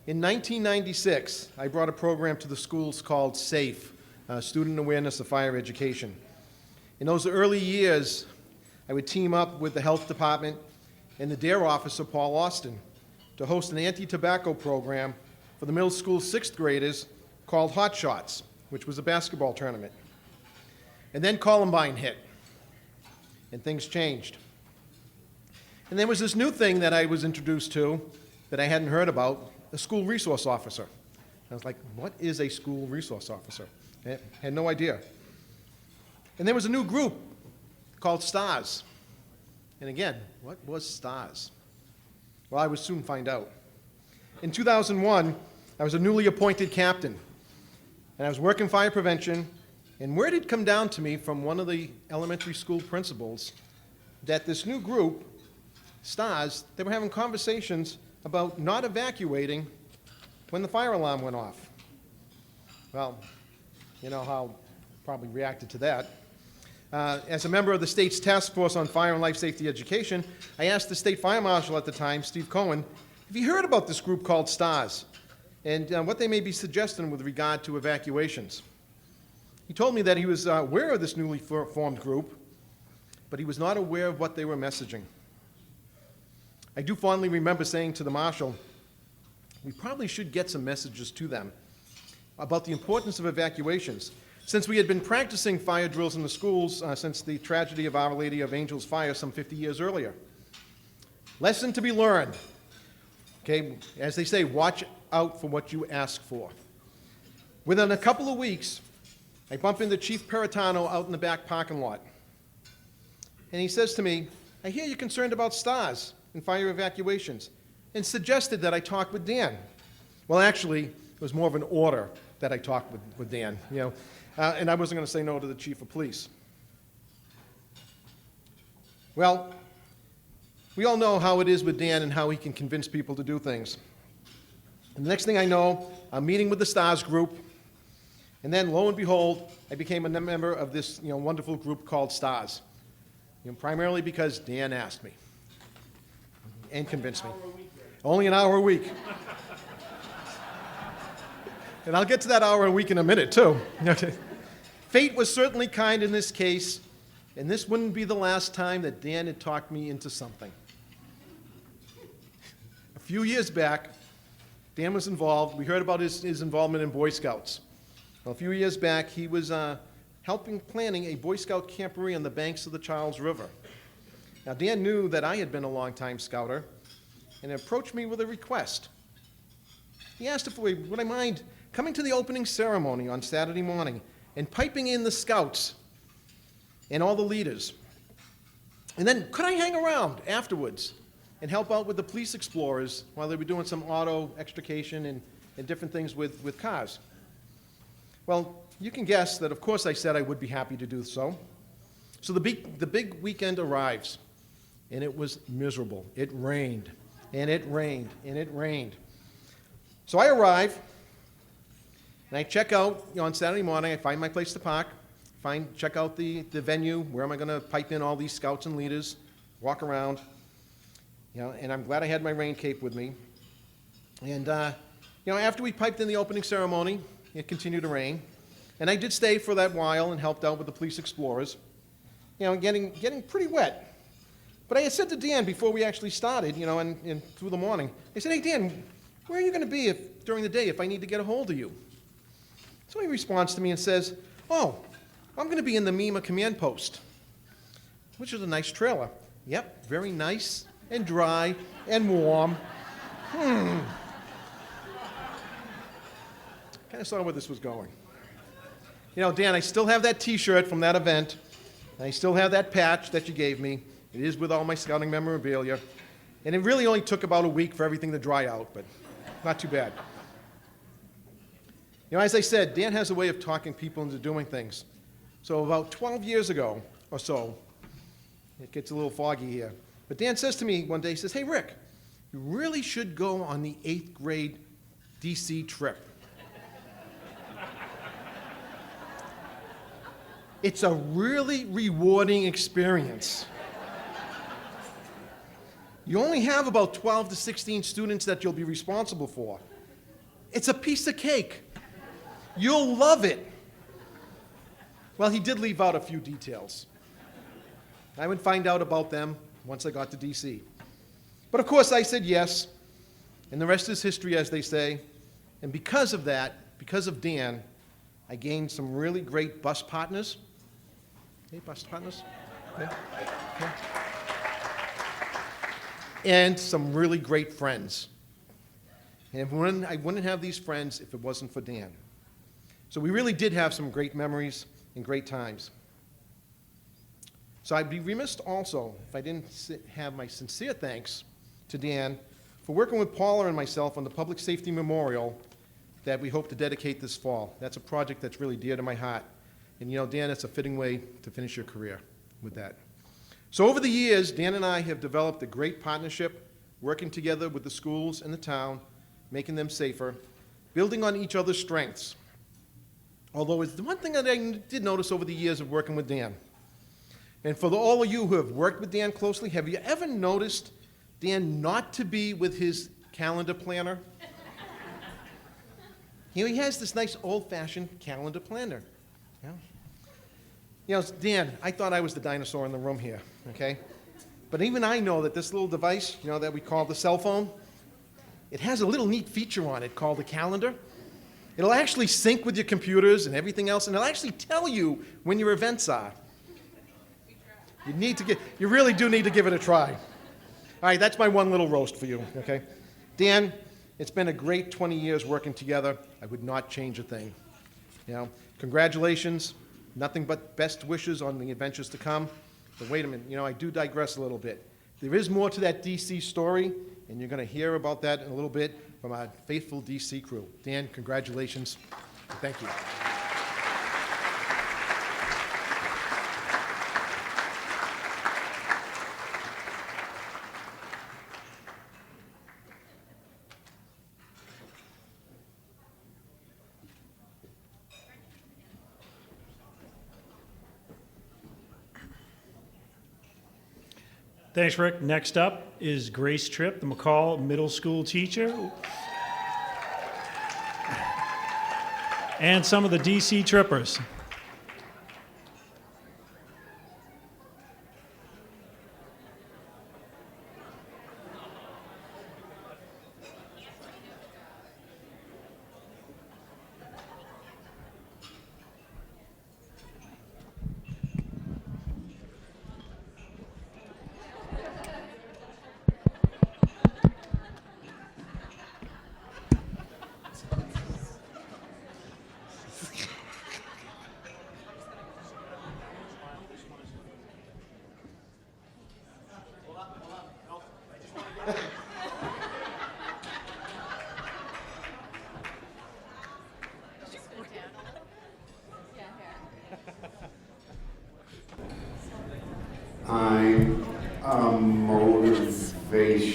In 1996, I brought a program to the schools called SAFE, Student Awareness of Fire Education. In those early years, I would team up with the health department and the DARE officer, Paul Austin, to host an anti-tobacco program for the middle school 6th graders called Hot Shots, which was a basketball tournament. And then Columbine hit, and things changed. And there was this new thing that I was introduced to that I hadn't heard about, a school resource officer. I was like, what is a school resource officer? I had no idea. And there was a new group called STARS. And again, what was STARS? Well, I would soon find out. In 2001, I was a newly appointed captain, and I was working fire prevention, and word had come down to me from one of the elementary school principals that this new group, STARS, they were having conversations about not evacuating when the fire alarm went off. Well, you know how I probably reacted to that. As a member of the state's task force on fire and life safety education, I asked the state fire marshal at the time, Steve Cohen, if he heard about this group called STARS and what they may be suggesting with regard to evacuations. He told me that he was aware of this newly formed group, but he was not aware of what they were messaging. I do fondly remember saying to the marshal, we probably should get some messages to them about the importance of evacuations, since we had been practicing fire drills in the schools since the tragedy of Our Lady of Angels Fire some 50 years earlier. Lesson to be learned. Okay, as they say, watch out for what you ask for. Within a couple of weeks, I bump into Chief Peritano out in the back parking lot. And he says to me, I hear you're concerned about STARS and fire evacuations, and suggested that I talk with Dan. Well, actually, it was more of an order that I talked with Dan, you know, and I wasn't going to say no to the chief of police. Well, we all know how it is with Dan and how he can convince people to do things. And the next thing I know, I'm meeting with the STARS group, and then lo and behold, I became a member of this wonderful group called STARS, primarily because Dan asked me and convinced me. Only an hour a week. And I'll get to that hour a week in a minute, too. Okay. Fate was certainly kind in this case, and this wouldn't be the last time that Dan had talked me into something. A few years back, Dan was involved. We heard about his involvement in Boy Scouts. Well, a few years back, he was planning a Boy Scout camporee on the banks of the Charles River. Now, Dan knew that I had been a longtime scouter and approached me with a request. He asked if would I mind coming to the opening ceremony on Saturday morning and piping in the scouts and all the leaders. And then could I hang around afterwards and help out with the police explorers while they were doing some auto extrication and different things with cars? Well, you can guess that, of course, I said I would be happy to do so. So the big weekend arrives, and it was miserable. It rained, and it rained, and it rained. So I arrive, and I check out on Saturday morning. I find my place to park, check out the venue. Where am I going to pipe in all these scouts and leaders, walk around. And I'm glad I had my rain cape with me. And, after we piped in the opening ceremony, it continued to rain. And I did stay for that while and helped out with the police explorers, getting pretty wet. But I had said to Dan before we actually started, and through the morning, I said, hey, Dan, where are you going to be during the day if I need to get a hold of you? So he responds to me and says, oh, I'm going to be in the MEMA command post, which is a nice trailer. Yep, very nice and dry and warm. Kind of saw where this was going. Dan, I still have that T-shirt from that event, and I still have that patch that you gave me. It is with all my scouting memorabilia. And it really only took about a week for everything to dry out, but not too bad. As I said, Dan has a way of talking people into doing things. So about 12 years ago or so, it gets a little foggy here, but Dan says to me one day, he says, hey, Rick, you really should go on the 8th grade DC trip. It's a really rewarding experience. You only have about 12 to 16 students that you'll be responsible for. It's a piece of cake. You'll love it. Well, he did leave out a few details. I would find out about them once I got to DC. But of course I said yes, and the rest is history, as they say. And because of that, because of Dan, I gained some really great bus partners. Hey, bus partners? Yeah. Yeah. And some really great friends. And I wouldn't have these friends if it wasn't for Dan. So we really did have some great memories and great times. So I'd be remiss also if I didn't have my sincere thanks to Dan for working with Paula and myself on the Public Safety Memorial that we hope to dedicate this fall. That's a project that's really dear to my heart. And Dan, it's a fitting way to finish your career with that. So over the years, Dan and I have developed a great partnership, working together with the schools and the town, making them safer, building on each other's strengths. Although it's the one thing that I did notice over the years of working with Dan. And for all of you who have worked with Dan closely, have you ever noticed Dan not to be with his calendar planner? He has this nice old-fashioned calendar planner. Dan, I thought I was the dinosaur in the room here, okay? But even I know that this little device, that we call the cell phone, it has a little neat feature on it called a calendar. It'll actually sync with your computers and everything else, and it'll actually tell you when your events are. You really do need to give it a try. All right, that's my one little roast for you, okay? Dan, it's been a great 20 years working together. I would not change a thing. Congratulations. Nothing but best wishes on the adventures to come. But wait a minute, I do digress a little bit. There is more to that DC story, and you're going to hear about that in a little bit from our faithful DC crew. Dan, congratulations. Thank you. Thanks, Rick. Next up is Grace Tripp, the McCall Middle School teacher, and some of the DC Trippers.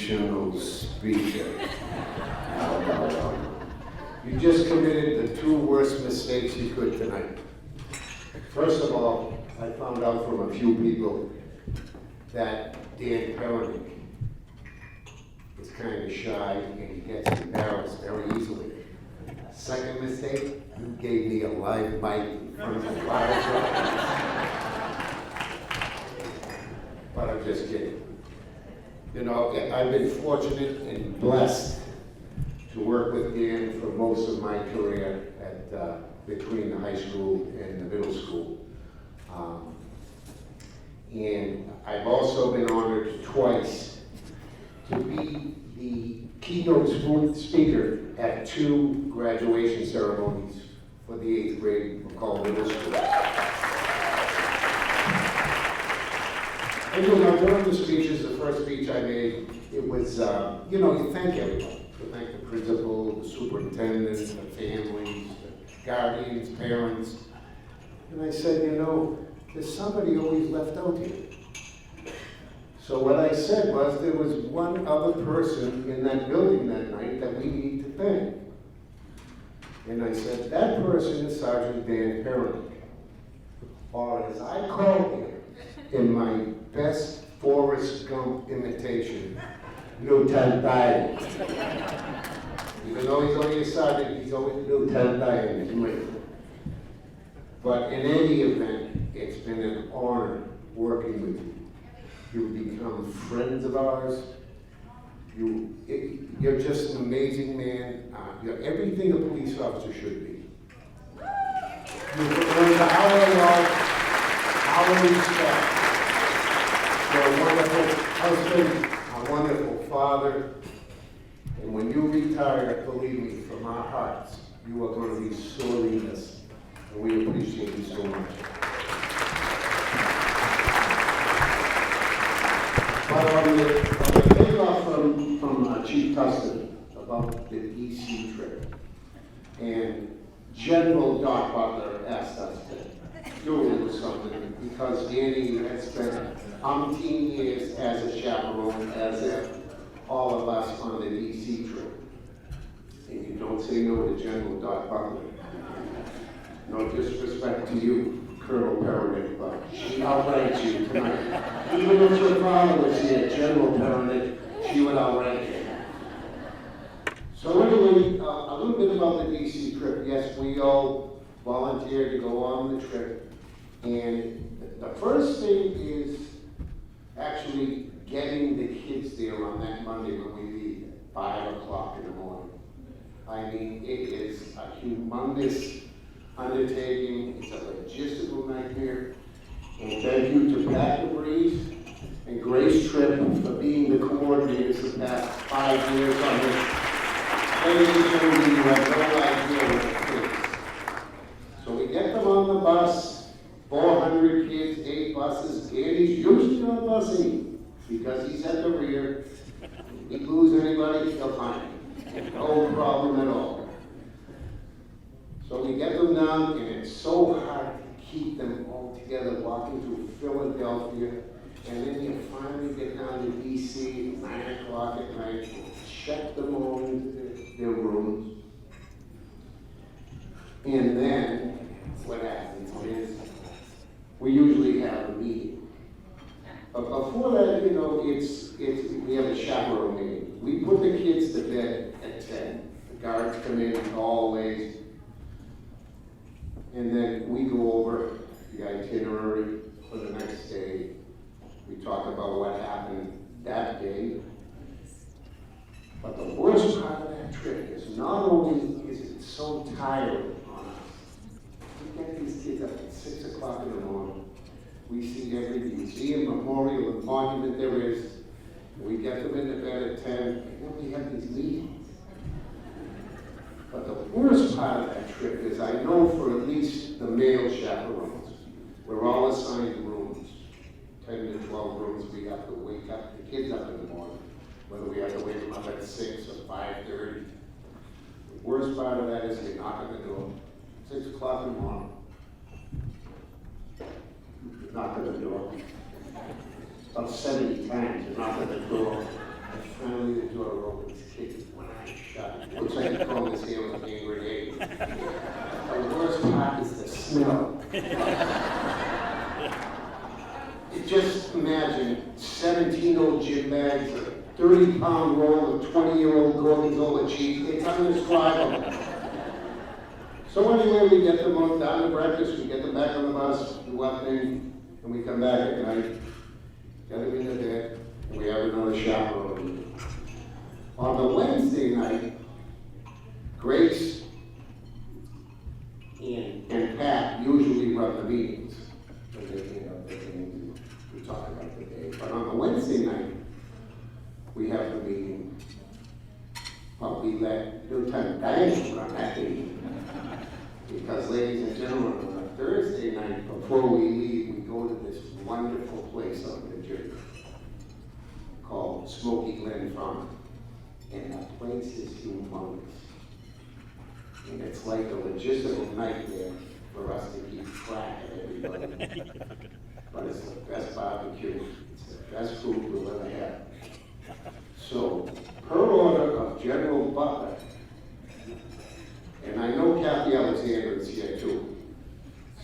motivational speaker. No. You just committed the two worst mistakes you could tonight. First of all, I found out from a few people that Dan Perenick is kind of shy and he gets embarrassed very easily. Second mistake, you gave me a live mic in front of a lot of audience. But I'm just kidding. You know, I've been fortunate and blessed to work with Dan for most of my career at between the high school and the middle school. And I've also been honored twice to be the keynote speaker at two graduation ceremonies for the 8th grade McCall Middle School. And you know, during the speeches, the first speech I made, it was, you know, you thank everybody. You thank the principal, the superintendent, the families, the guardians, parents. And I said, you know, there's somebody always left out here. So what I said was there was one other person in that building that night that we need to thank. And I said, that person is Sergeant Dan Perenick. Or as I call him in my best Forrest Gump imitation, Lieutenant Diane. Even though he's only a sergeant, he's always Lieutenant Diane. But in any event, it's been an honor working with you. You've become friends of ours. You're just an amazing man. You're everything a police officer should be. You've earned our love, our respect. You're a wonderful husband, a wonderful father. And when you retire, believe me, from our hearts, you are going to be sorely missed. And we appreciate you so much. But on the takeoff from Chief Tustin about the DC trip, and General Doc Butler asked us to do a little something because Danny has spent umpteen years as a chaperone, as if all of us on the DC trip. And you don't say no to General Doc Butler. No disrespect to you, Colonel Perenick, but she outranks you tonight. Even if your father was here, General Perenick, she would outrank you. So anyway, a little bit about the DC trip. Yes, we all volunteered to go on the trip. And the first thing is actually getting the kids there on that Monday when we leave at 5 o'clock in the morning. I mean, it is a humongous undertaking. It's a logistical nightmare. And thank you to Pat DeBreeze and Grace Tripp for being the coordinators the past 5 years on this. Ladies and gentlemen, you have no idea what it is. So we get them on the bus, 400 kids, 8 buses. Danny's usually on bus 8 because he's at the rear. If we lose anybody, he'll find him. No problem at all. So we get them down, and it's so hard to keep them all together walking through Philadelphia. And then you finally get down to DC at 9 o'clock at night, check them all into their rooms. And then what happens is we usually have a meeting. But before that, you know, we have a chaperone meeting. We put the kids to bed at 10. The guards come in always. And then we go over the itinerary for the next day. We talk about what happened that day. But the worst part of that trip is not only is it so tiring on us, we get these kids up at 6 o'clock in the morning. We see every museum, memorial, and monument there is. We get them into bed at 10, and then we have these meetings. But the worst part of that trip is I know for at least the male chaperones, we're all assigned rooms, 10 to 12 rooms. We have to wake up the kids up in the morning, whether we have to wake them up at 6 or 5:30. The worst part of that is they knock on the door, 6 o'clock in the morning. You knock on the door. About 70 times you knock on the door. And finally out with his kids when I shut. It looks like he called his hair with a hand grenade. The worst part is the smell. Just imagine 17 old gym bags, a 30-pound roll of 20-year-old Gorgonzola cheese. It's indescribable. So anyway, we get them on down to breakfast, we get them back on the bus, do one thing, and we come back at night, get them in the bed, and we have another chaperone. On the Wednesday night, Grace and Pat usually run the meetings. When they, they can talk about the day. But on the Wednesday night, we have the meeting. But we let Lieutenant Diane run that meeting. Because, ladies and gentlemen, on a Thursday night before we leave, we go to this wonderful place up in the Jersey called Smoky Glen Farm. And the place is humongous. And it's like a logistical nightmare for us to keep track of everybody. But it's the best barbecue, it's the best food we'll ever have. So, per order of General Butler, and I know Kathy Alexander is here too,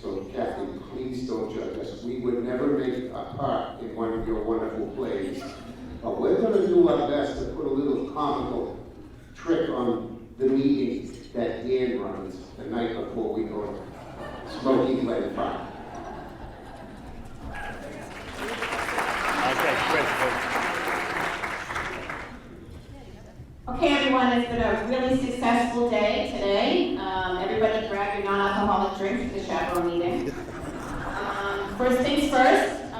so Kathy, please don't judge us. We would never make a part in one of your wonderful plays, but we're going to do our best to put a little comical trick on the meeting that Dan runs the night before we go to Smoky Glen Farm. Okay, everyone, it's been a really successful day today. Everybody grab your non-alcoholic drinks for the chaperone meeting. First things first,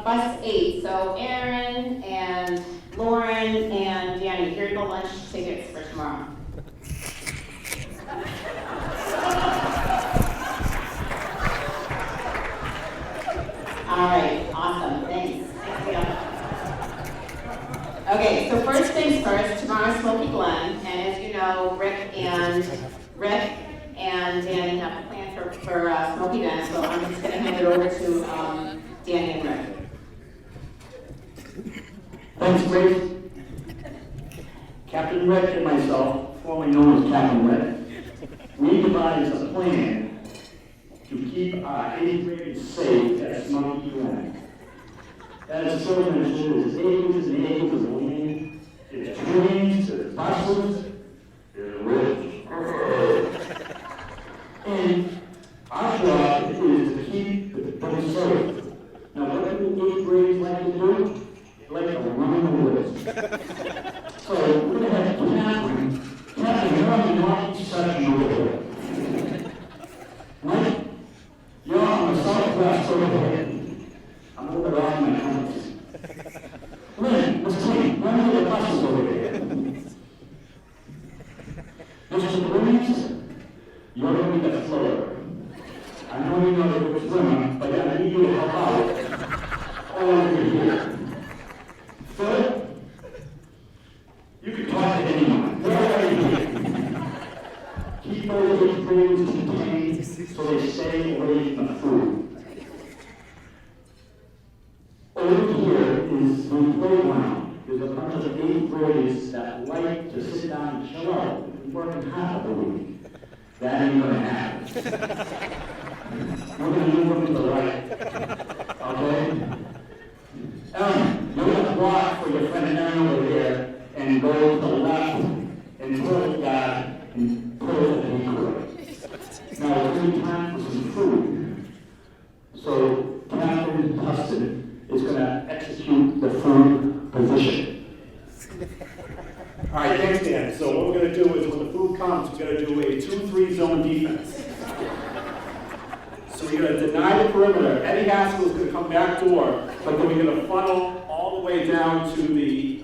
bus 8. So Aaron and Lauren and Danny, here are the lunch tickets for tomorrow. All right, awesome, thanks. Okay, so first things first, tomorrow's Smoky Glen, and as you know, Rick and Danny have a plan for Smoky Glen, so I'm just gonna hand it over to Danny and Rick. Thanks, Grace. Captain Rick and myself, formerly known as Captain Rick, we devised a plan to keep our 8th graders safe at Smoky Glen. As the children mentioned, there's acres and acres of land, there's trains, there's buses, there's roads. And our job is to keep them safe. Now, what do 8th graders like to do? They like to run in the woods. So we're going to have Catherine. Catherine, you're on the northeast section over there. Mike, you're on the southwest over there. I'm going to rock my compass. Lynn, Miss King, run to the buses over there. Mr. Breeze, you're going to be the floater. I know you know you're a swimmer, but I need you to help out all over here. Phil, you can talk to anyone. They're right here. Keep those foods contained so they stay away from the food. Over here is the playground. There's a bunch of 8th graders that like to sit down and chill out. We're working half of the week. That ain't gonna happen. We're gonna move them to the right. Okay? Ellen, you're gonna walk for your friend Aaron over here and go to the left and pull God and pull it in the equal. Now it's really time for some food. So Captain Huston is going to execute the food position. All right, thanks, Dan. So what we're going to do is when the food comes, we're going to do a 2-3 zone defense. So we're going to deny the perimeter. Eddie Haskell is going to come back door, but then we're going to funnel all the way down to the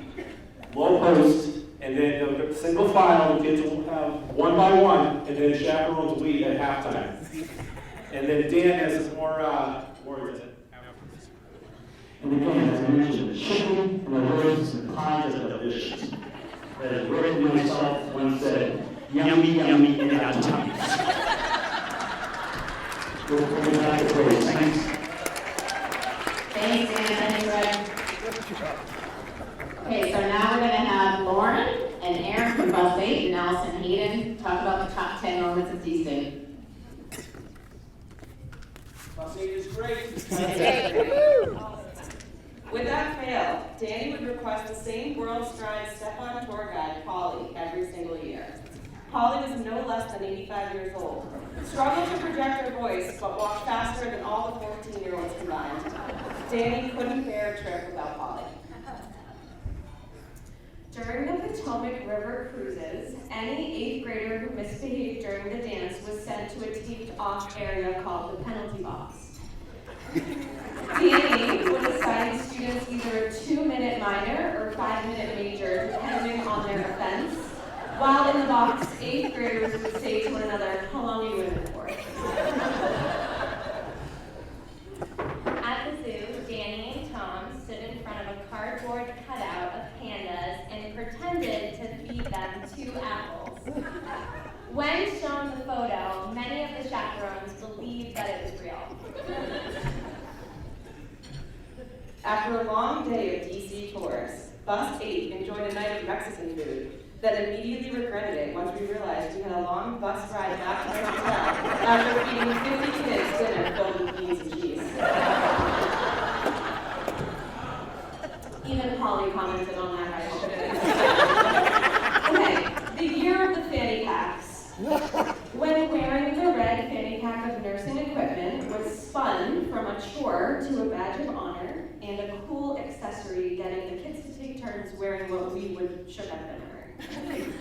low post, and then they'll get single file, the kids will have one by one, and then chaperones lead at halftime. And then Dan has some more words. And again, as I mentioned, the chicken and the ribs and pies are delicious. As Rick and myself once said, yummy, yummy in our tummies. We'll bring it back to Grace. Thanks. Thanks, Dan. Thanks, Greg. Okay, so now we're going to have Lauren for Bus 8 and Allison Hayden talk about the top 10 moments of DC. Bus 8 is great. Without fail, Danny would request the same World Stride step-on tour guide, Polly, every single year. Polly was no less than 85 years old, struggled to project her voice, but walked faster than all the 14-year-olds combined. Danny couldn't bear a trip without Polly. During the Potomac River cruises, any 8th grader who misbehaved during the dance was sent to a taped-off area called the penalty box. Danny would assign students either a 2-minute minor or 5-minute major, depending on their offense. While in the box, 8th graders would say to one another, "How long are you in for?" At the zoo, Danny and Tom stood in front of a cardboard cutout of pandas and pretended to feed them 2 apples. When shown the photo, many of the chaperones believed that it was real. After a long day of DC tours, Bus 8 enjoyed a night of Mexican food, then immediately regretted it once we realized we had a long bus ride back to our hotel after feeding 50 kids dinner filled with beans and cheese. Even Polly commented on that. Okay, the year of the fanny packs. When wearing the red fanny pack of nursing equipment was spun from a chore to a badge of honor and a cool accessory, getting the kids to take turns wearing what we should have been wearing.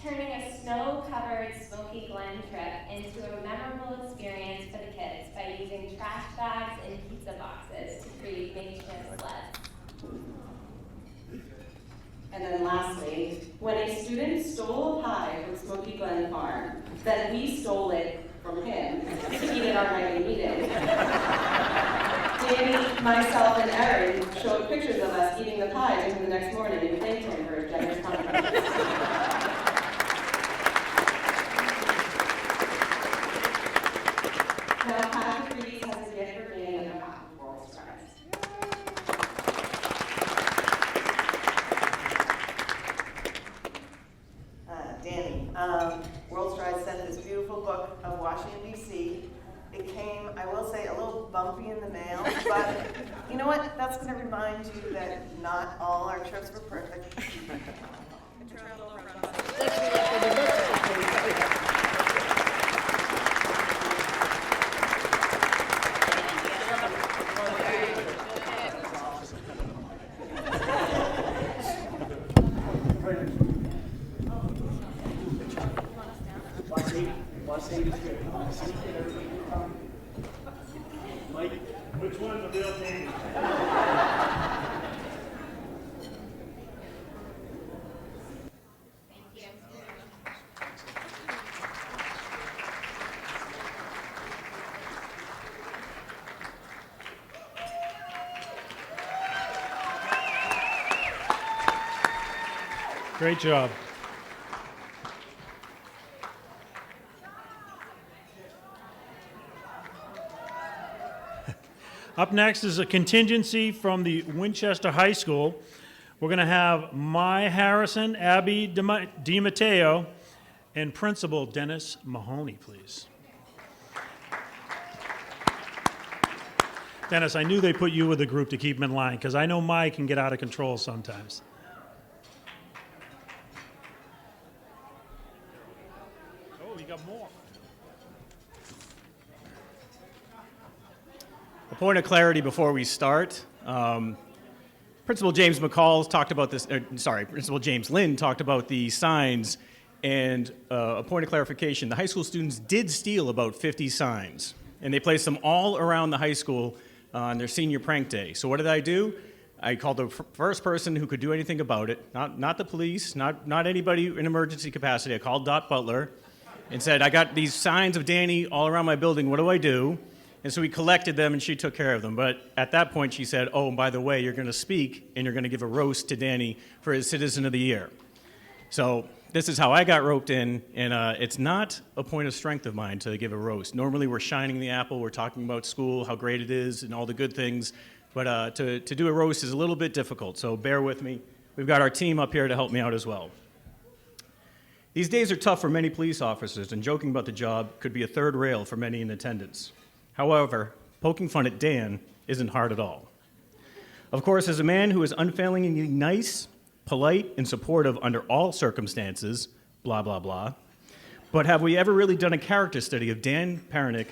Turning a snow-covered Smoky Glen trip into a memorable experience for the kids by using trash bags and pizza boxes to create makeshift sleds. And then lastly, when a student stole a pie from Smoky Glen Farm, then we stole it from him to eat at our nightly meeting. Danny, myself, and Erin showed pictures of us eating the pie to him the next morning and thanked him for his generous contribution. Now, Patrick Reese has a gift for Danny and a copy of World Strides. Danny, World Strides sent this beautiful book of Washington, D.C. It came, I will say, a little bumpy in the mail, but you know what? That's going to remind you that not all our trips were perfect. Mike, which one's the real thing? Great job. Up next is a contingency from the Winchester High School. We're going to have Mai Harrison, Abby DiMatteo, and Principal Dennis Mahoney, please. Dennis, I knew they put you with the group to keep them in line, because I know Mai can get out of control sometimes. Oh, you got more. A point of clarity before we start. Principal James McCall talked about this, Principal James Lynn talked about the signs, and a point of clarification, the high school students did steal about 50 signs, and they placed them all around the high school on their senior prank day. So what did I do? I called the first person who could do anything about it, not the police, not anybody in emergency capacity. I called Dot Butler and said, I got these signs of Danny all around my building, what do I do? And so we collected them, and she took care of them. But at that point, she said, oh, and by the way, you're going to speak, and you're going to give a roast to Danny for his Citizen of the Year. So this is how I got roped in, and it's not a point of strength of mine to give a roast. Normally, we're shining the apple. We're talking about school, how great it is, and all the good things. But to do a roast is a little bit difficult, so bear with me. we've got our team up here to help me out as well. These days are tough for many police officers, and joking about the job could be a third rail for many in attendance. However, poking fun at Dan isn't hard at all. Of course, as a man who is unfailingly nice, polite, and supportive under all circumstances, blah, blah, blah, but have we ever really done a character study of Dan Parinick,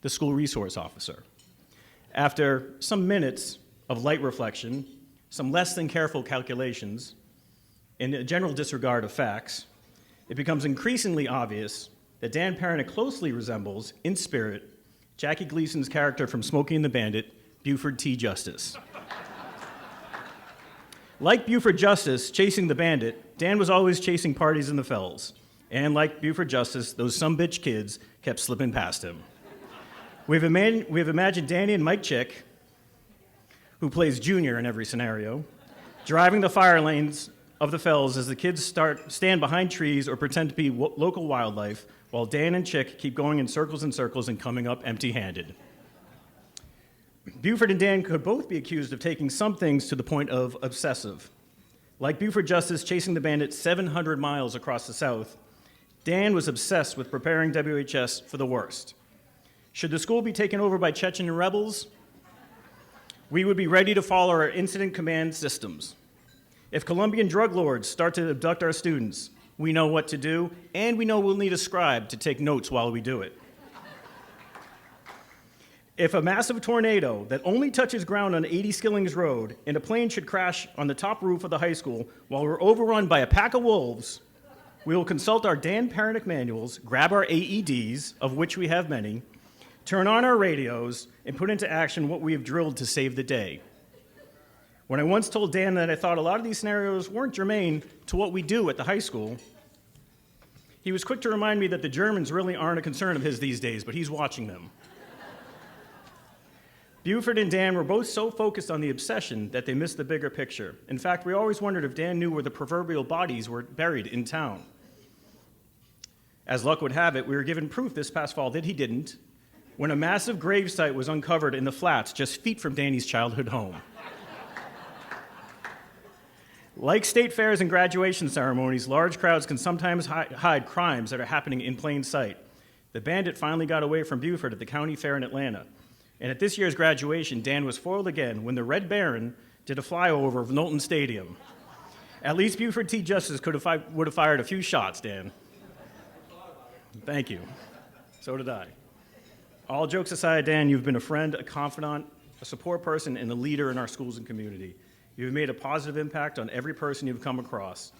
the school resource officer? After some minutes of light reflection, some less than careful calculations, and a general disregard of facts, it becomes increasingly obvious that Dan Perenick closely resembles, in spirit, Jackie Gleason's character from Smokey and the Bandit, Buford T. Justice. Like Buford Justice chasing the bandit, Dan was always chasing parties in the fells. And like Buford Justice, those sumbitch kids kept slipping past him. We've imagined Danny and Mike Chick, who plays Junior in every scenario, driving the fire lanes of the fells as the kids stand behind trees or pretend to be local wildlife, while Dan and Chick keep going in circles and circles and coming up empty-handed. Buford and Dan could both be accused of taking some things to the point of obsessive. Like Buford Justice chasing the bandit 700 miles across the South, Dan was obsessed with preparing WHS for the worst. Should the school be taken over by Chechen rebels, we would be ready to follow our incident command systems. If Colombian drug lords start to abduct our students, we know what to do, and we know we'll need a scribe to take notes while we do it. If a massive tornado that only touches ground on 80 Skillings Road and a plane should crash on the top roof of the high school while we're overrun by a pack of wolves, we will consult our Dan Perenick manuals, grab our AEDs, of which we have many, turn on our radios, and put into action what we have drilled to save the day. When I once told Dan that I thought a lot of these scenarios weren't germane to what we do at the high school, he was quick to remind me that the Germans really aren't a concern of his these days, but he's watching them. Buford and Dan were both so focused on the obsession that they missed the bigger picture. In fact, we always wondered if Dan knew where the proverbial bodies were buried in town. As luck would have it, we were given proof this past fall that he didn't, when a massive gravesite was uncovered in the flats just feet from Danny's childhood home. Like state fairs and graduation ceremonies, large crowds can sometimes hide crimes that are happening in plain sight. The bandit finally got away from Buford at the county fair in Atlanta. And at this year's graduation, Dan was foiled again when the Red Baron did a flyover of Knowlton Stadium. At least Buford T. Justice would have fired a few shots, Dan. Thank you. So did I. All jokes aside, Dan, you've been a friend, a confidant, a support person, and a leader in our schools and community. You've made a positive impact on every person you've come across,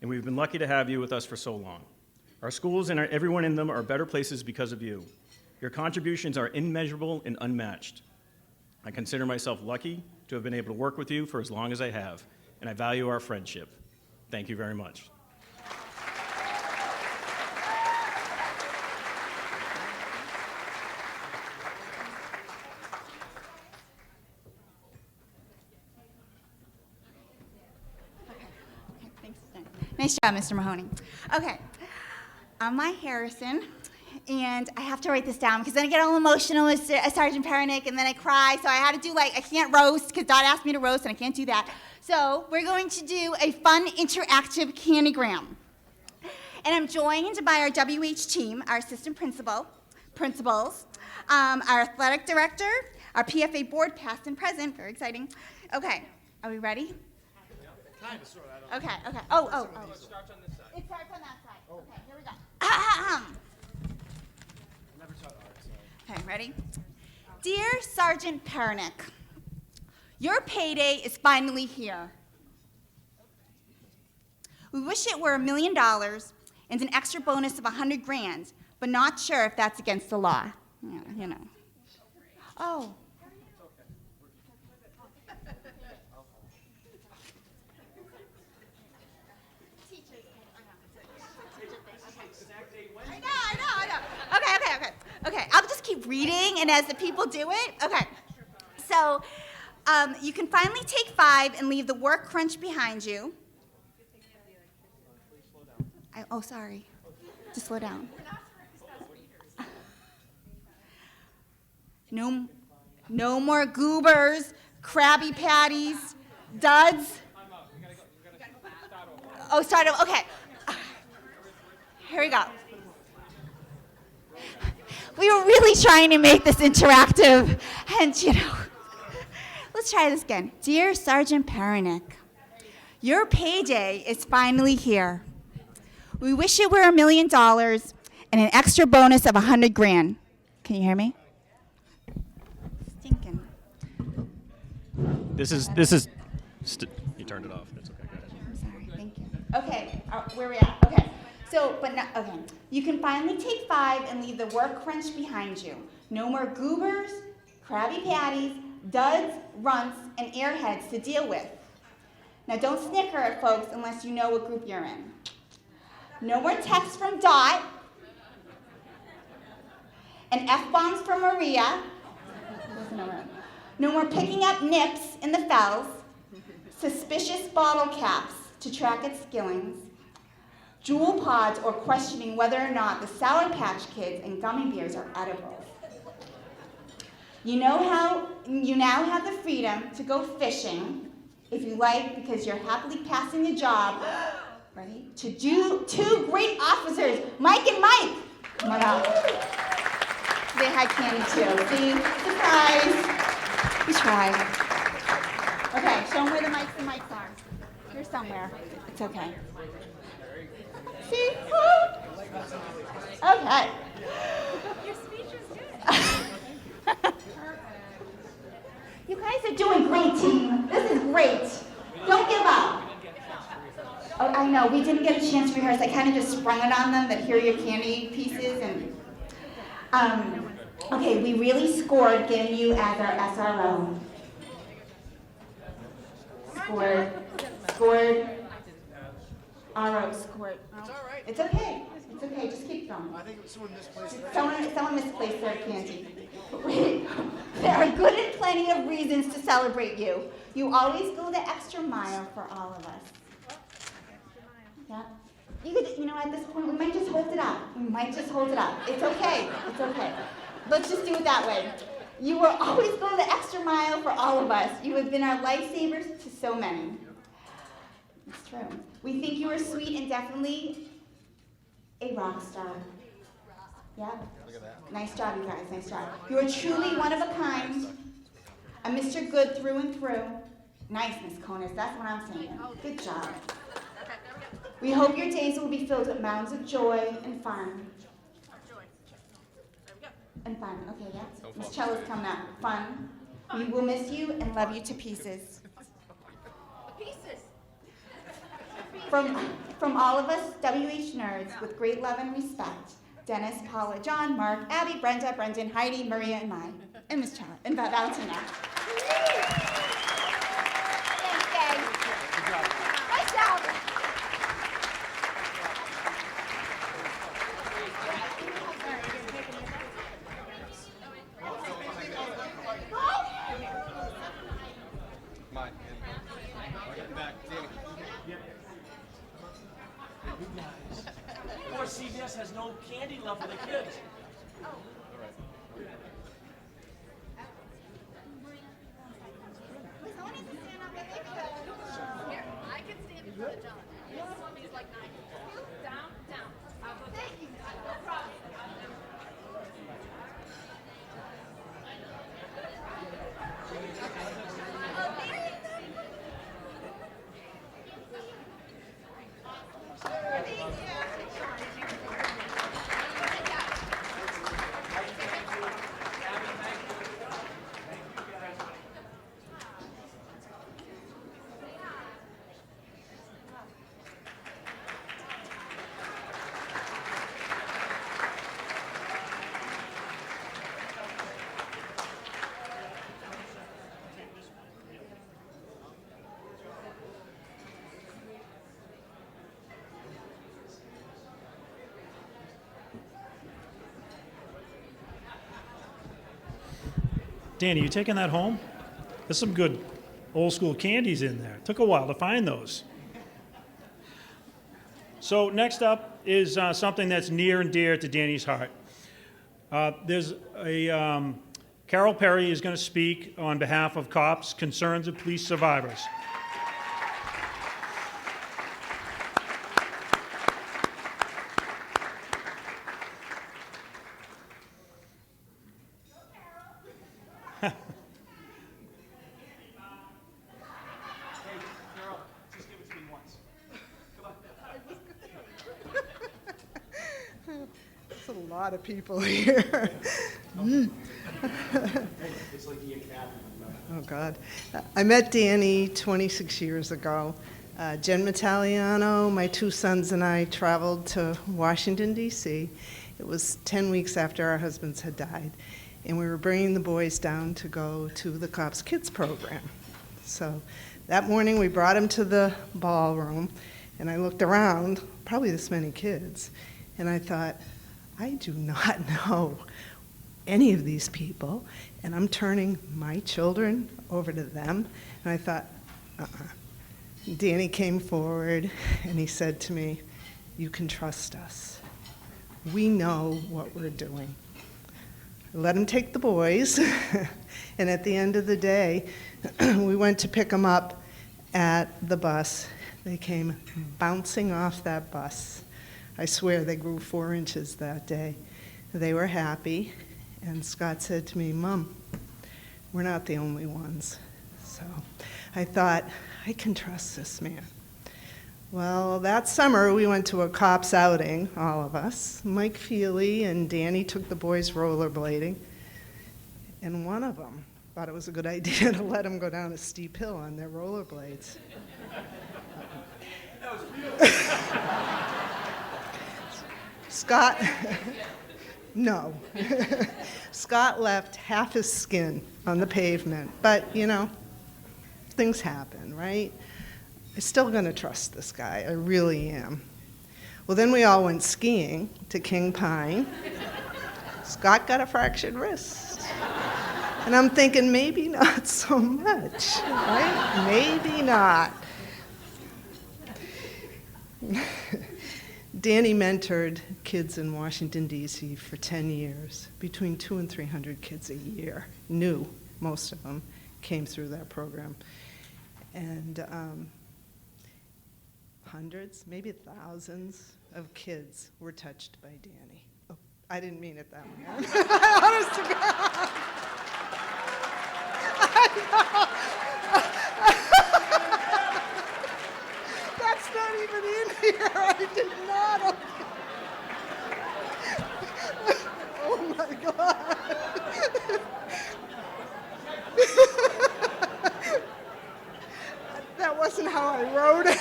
and we've been lucky to have you with us for so long. Our schools and everyone in them are better places because of you. Your contributions are immeasurable and unmatched. I consider myself lucky to have been able to work with you for as long as I have, and I value our friendship. Thank you very much. Nice job, Mr. Mahoney. Okay, I'm Mike Harrison, and I have to write this down because then I get all emotional with Sergeant Parinick, and then I cry, so I had to do, I can't roast because Dot asked me to roast, and I can't do that. So we're going to do a fun, interactive candygram. And I'm joined by our WH team, our assistant principals, our athletic director, our PFA board, past and present, very exciting. Okay, are we ready? Kind of, sort of. Okay. Oh. It starts on this side. It starts on that side. Oh. Okay, here we go. Never taught art, so. Okay, ready? Dear Sergeant Perenick, your payday is finally here. We wish it were $1 million and an extra bonus of $100 grand, but not sure if that's against the law. Yeah, you know. Oh. I know. Okay, I'll just keep reading, and as the people do it, okay. So, you can finally take 5 and leave the work crunch behind you. Oh, sorry. Just slow down. No more goobers, Krabby Patties, duds. Oh, start over. Okay. Here we go. We were really trying to make this interactive, and let's try this again. Dear Sergeant Perenick, your payday is finally here. We wish it were $1 million and an extra bonus of 100 grand. Can you hear me? Stinking. This is. You turned it off. That's okay. Go ahead. I'm sorry. Thank you. Okay. Where are we at? Okay. Okay. You can finally take 5 and leave the work crunch behind you. No more goobers, Krabby Patties, duds, runts, and airheads to deal with. Now don't snicker at folks unless you know what group you're in. No more texts from Dot, and F-bombs from Maria. No more picking up nips in the fells, suspicious bottle caps to track its skillings, jewel pods, or questioning whether or not the Sour Patch Kids and gummy bears are edible. You now have the freedom to go fishing if you like, because you're happily passing the job, ready, to do 2 great officers, Mike and Mike. Come on up. They had candy too. See? Surprise. We tried. Okay, show them where the mics are. Here somewhere. It's okay. See? Okay. Your speech is good. You guys are doing great, team. This is great. Don't give up. Oh, I know, we didn't get a chance to rehearse. I kind of just sprung it on them that here are your candy pieces. And okay, we really scored getting you as our SRO. Scored. RO scored. It's all right. It's okay. It's okay. Just keep going. I think someone misplaced it. Someone misplaced their candy. There are good and plenty of reasons to celebrate you. You always go the extra mile for all of us. Yeah. At this point, we might just hold it up. It's okay. It's okay. Let's just do it that way. You will always go the extra mile for all of us. You have been our lifesavers to so many. It's true. We think you are sweet and definitely a rock star. Yeah. Look at that. Nice job, you guys. Nice job. You are truly one of a kind. A Mr. Good through and through. Nice, Miss Conis. That's what I'm saying. Good job. We hope your days will be filled with mounds of joy and fun. And fun. Okay, yeah. Miss Chella's coming out. Fun. We will miss you and love you to pieces. From all of us WH nerds with great love and respect, Dennis, Paula, John, Mark, Abby, Brenda, Brendan, Heidi, Maria, and I, and Miss Chella, and Valentina. Thanks, guys. Nice job. Poor CBS has no candy left for the kids. Here, I can stand in front of John. This one is like 9. Down. Thank you. No problem. Danny, you taking that home? There's some good old school candies in there. It took a while to find those. So next up is something that's near and dear to Danny's heart. Carol Perry is going to speak on behalf of cops, concerns of police survivors. lot of people here. It's like the academy. Oh, God. I met Danny 26 years ago. Jen Mataliano, my two sons, and I traveled to Washington, D.C. It was 10 weeks after our husbands had died, and we were bringing the boys down to go to the Cops Kids program. So that morning we brought them to the ballroom, and I looked around, probably this many kids, and I thought, I do not know any of these people, and I'm turning my children over to them. And I thought, Danny came forward and he said to me, you can trust us. We know what we're doing. I let him take the boys, and at the end of the day, we went to pick them up at the bus. They came bouncing off that bus. I swear they grew 4 inches that day. They were happy. And Scott said to me, Mom, we're not the only ones. So I thought, I can trust this man. Well, that summer we went to a cops outing, all of us. Mike Feely and Danny took the boys rollerblading. And one of them thought it was a good idea to let them go down a steep hill on their rollerblades. Scott... No. Scott left half his skin on the pavement, but you know, things happen, right? I'm still gonna trust this guy, I really am. Well, then we all went skiing to King Pine. Scott got a fractured wrist. And I'm thinking, maybe not so much, right? Maybe not. Danny mentored kids in Washington, D.C. for 10 years, between 200 and 300 kids a year. New, most of them, came through that program. And hundreds, maybe thousands of kids were touched by Danny. Oh, I didn't mean it that way. Honest to God. That's not even in here. I did not. Oh my God. That wasn't how I wrote it.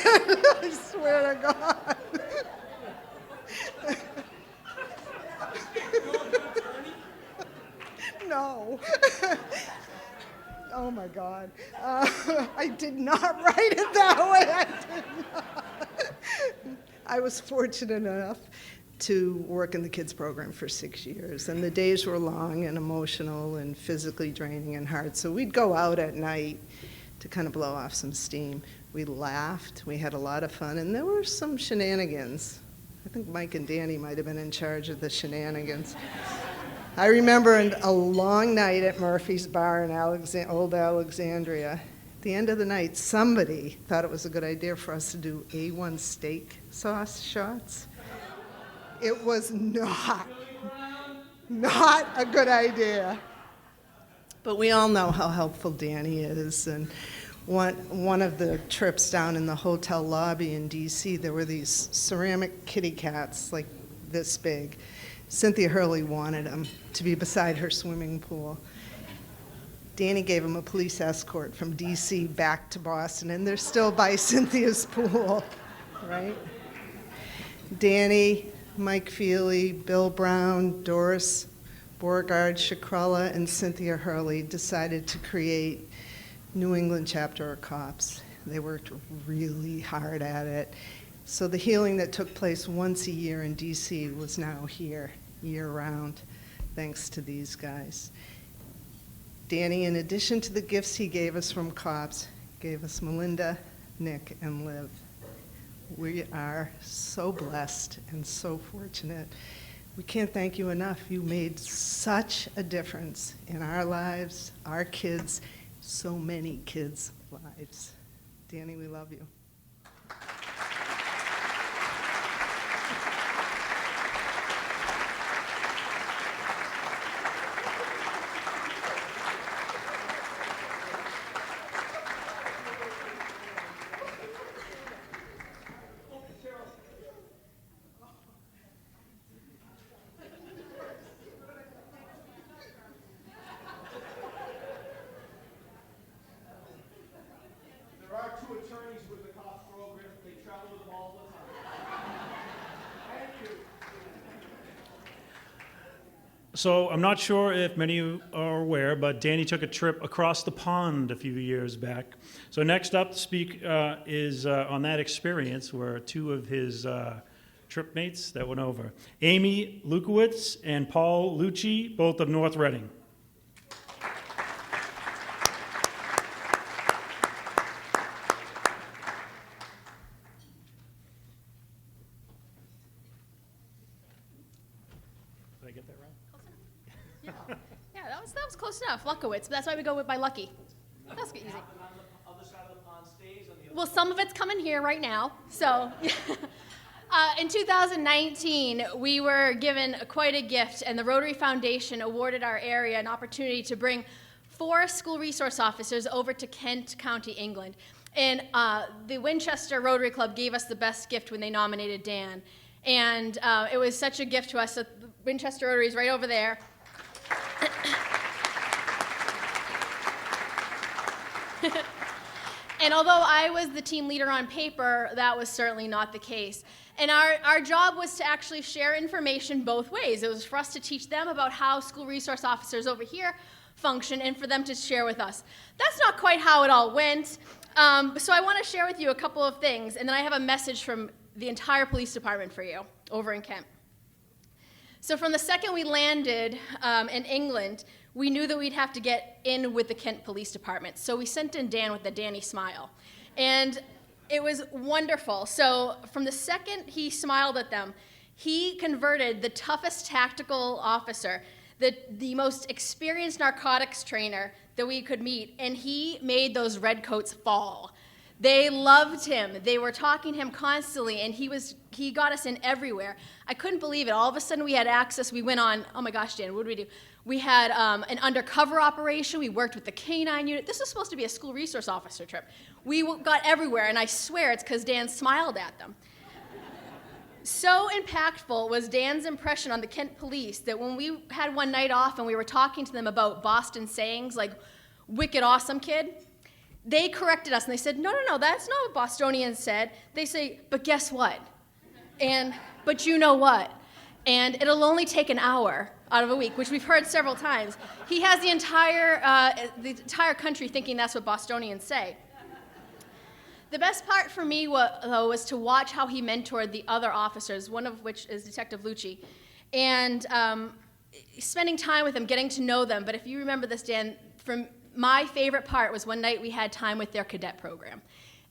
I swear to God. No. Oh my God. I did not write it that way. I did not. I was fortunate enough to work in the kids program for 6 years, and the days were long and emotional and physically draining and hard. So we'd go out at night to kind of blow off some steam. We laughed, we had a lot of fun, and there were some shenanigans. I think Mike and Danny might have been in charge of the shenanigans. I remember a long night at Murphy's Bar in Old Alexandria. At the end of the night, somebody thought it was a good idea for us to do A1 steak sauce shots. It was not a good idea. But we all know how helpful Danny is. And one of the trips down in the hotel lobby in D.C., there were these ceramic kitty cats, like this big. Cynthia Hurley wanted them to be beside her swimming pool. Danny gave him a police escort from D.C. back to Boston, and they're still by Cynthia's pool, right? Danny, Mike Feely, Bill Brown, Doris Beauregard, Shakrella, and Cynthia Hurley decided to create New England Chapter of Cops. They worked really hard at it. So the healing that took place once a year in D.C. was now here, year-round, thanks to these guys. Danny, in addition to the gifts he gave us from cops, gave us Melinda, Nick, and Liv. We are so blessed and so fortunate. We can't thank you enough. You made such a difference in our lives, our kids, so many kids' lives. Danny, we love you. So I'm not sure if many of you are aware, but Danny took a trip across the pond a few years back. So next up to speak is on that experience were two of his trip mates that went over. Amy Lukowitz and Paul Lucci, both of North Reading. Did I get that right? Yeah, that was close enough. Luckowitz. That's why we go with by Lucky. That's easy. Well, some of it's coming here right now. So, in 2019, we were given quite a gift, and the Rotary Foundation awarded our area an opportunity to bring 4 school resource officers over to Kent County, England. And the Winchester Rotary Club gave us the best gift when they nominated Dan. And it was such a gift to us. So the Winchester Rotary is right over there. And although I was the team leader on paper, that was certainly not the case. And our job was to actually share information both ways. It was for us to teach them about how school resource officers over here function and for them to share with us. That's not quite how it all went. So I want to share with you a couple of things, and then I have a message from the entire police department for you over in Kent. So from the second we landed in England, we knew that we'd have to get in with the Kent Police Department. So we sent in Dan with the Danny smile. And it was wonderful. So from the second he smiled at them, he converted the toughest tactical officer, the most experienced narcotics trainer that we could meet, and he made those redcoats fall. They loved him. They were talking to him constantly, and he got us in everywhere. I couldn't believe it. All of a sudden, we had access. We went on, oh my gosh, Dan, what did we do? We had an undercover operation. We worked with the K-9 unit. This was supposed to be a school resource officer trip. We got everywhere, and I swear it's because Dan smiled at them. So impactful was Dan's impression on the Kent police that when we had one night off and we were talking to them about Boston sayings like, wicked awesome kid, they corrected us and they said, no, that's not what Bostonians said. They say, but guess what? And, but you know what? And it'll only take an hour out of a week, which we've heard several times. He has the entire country thinking that's what Bostonians say. The best part for me, though, was to watch how he mentored the other officers, one of which is Detective Lucci, and spending time with them, getting to know them. But if you remember this, Dan, my favorite part was one night we had time with their cadet program,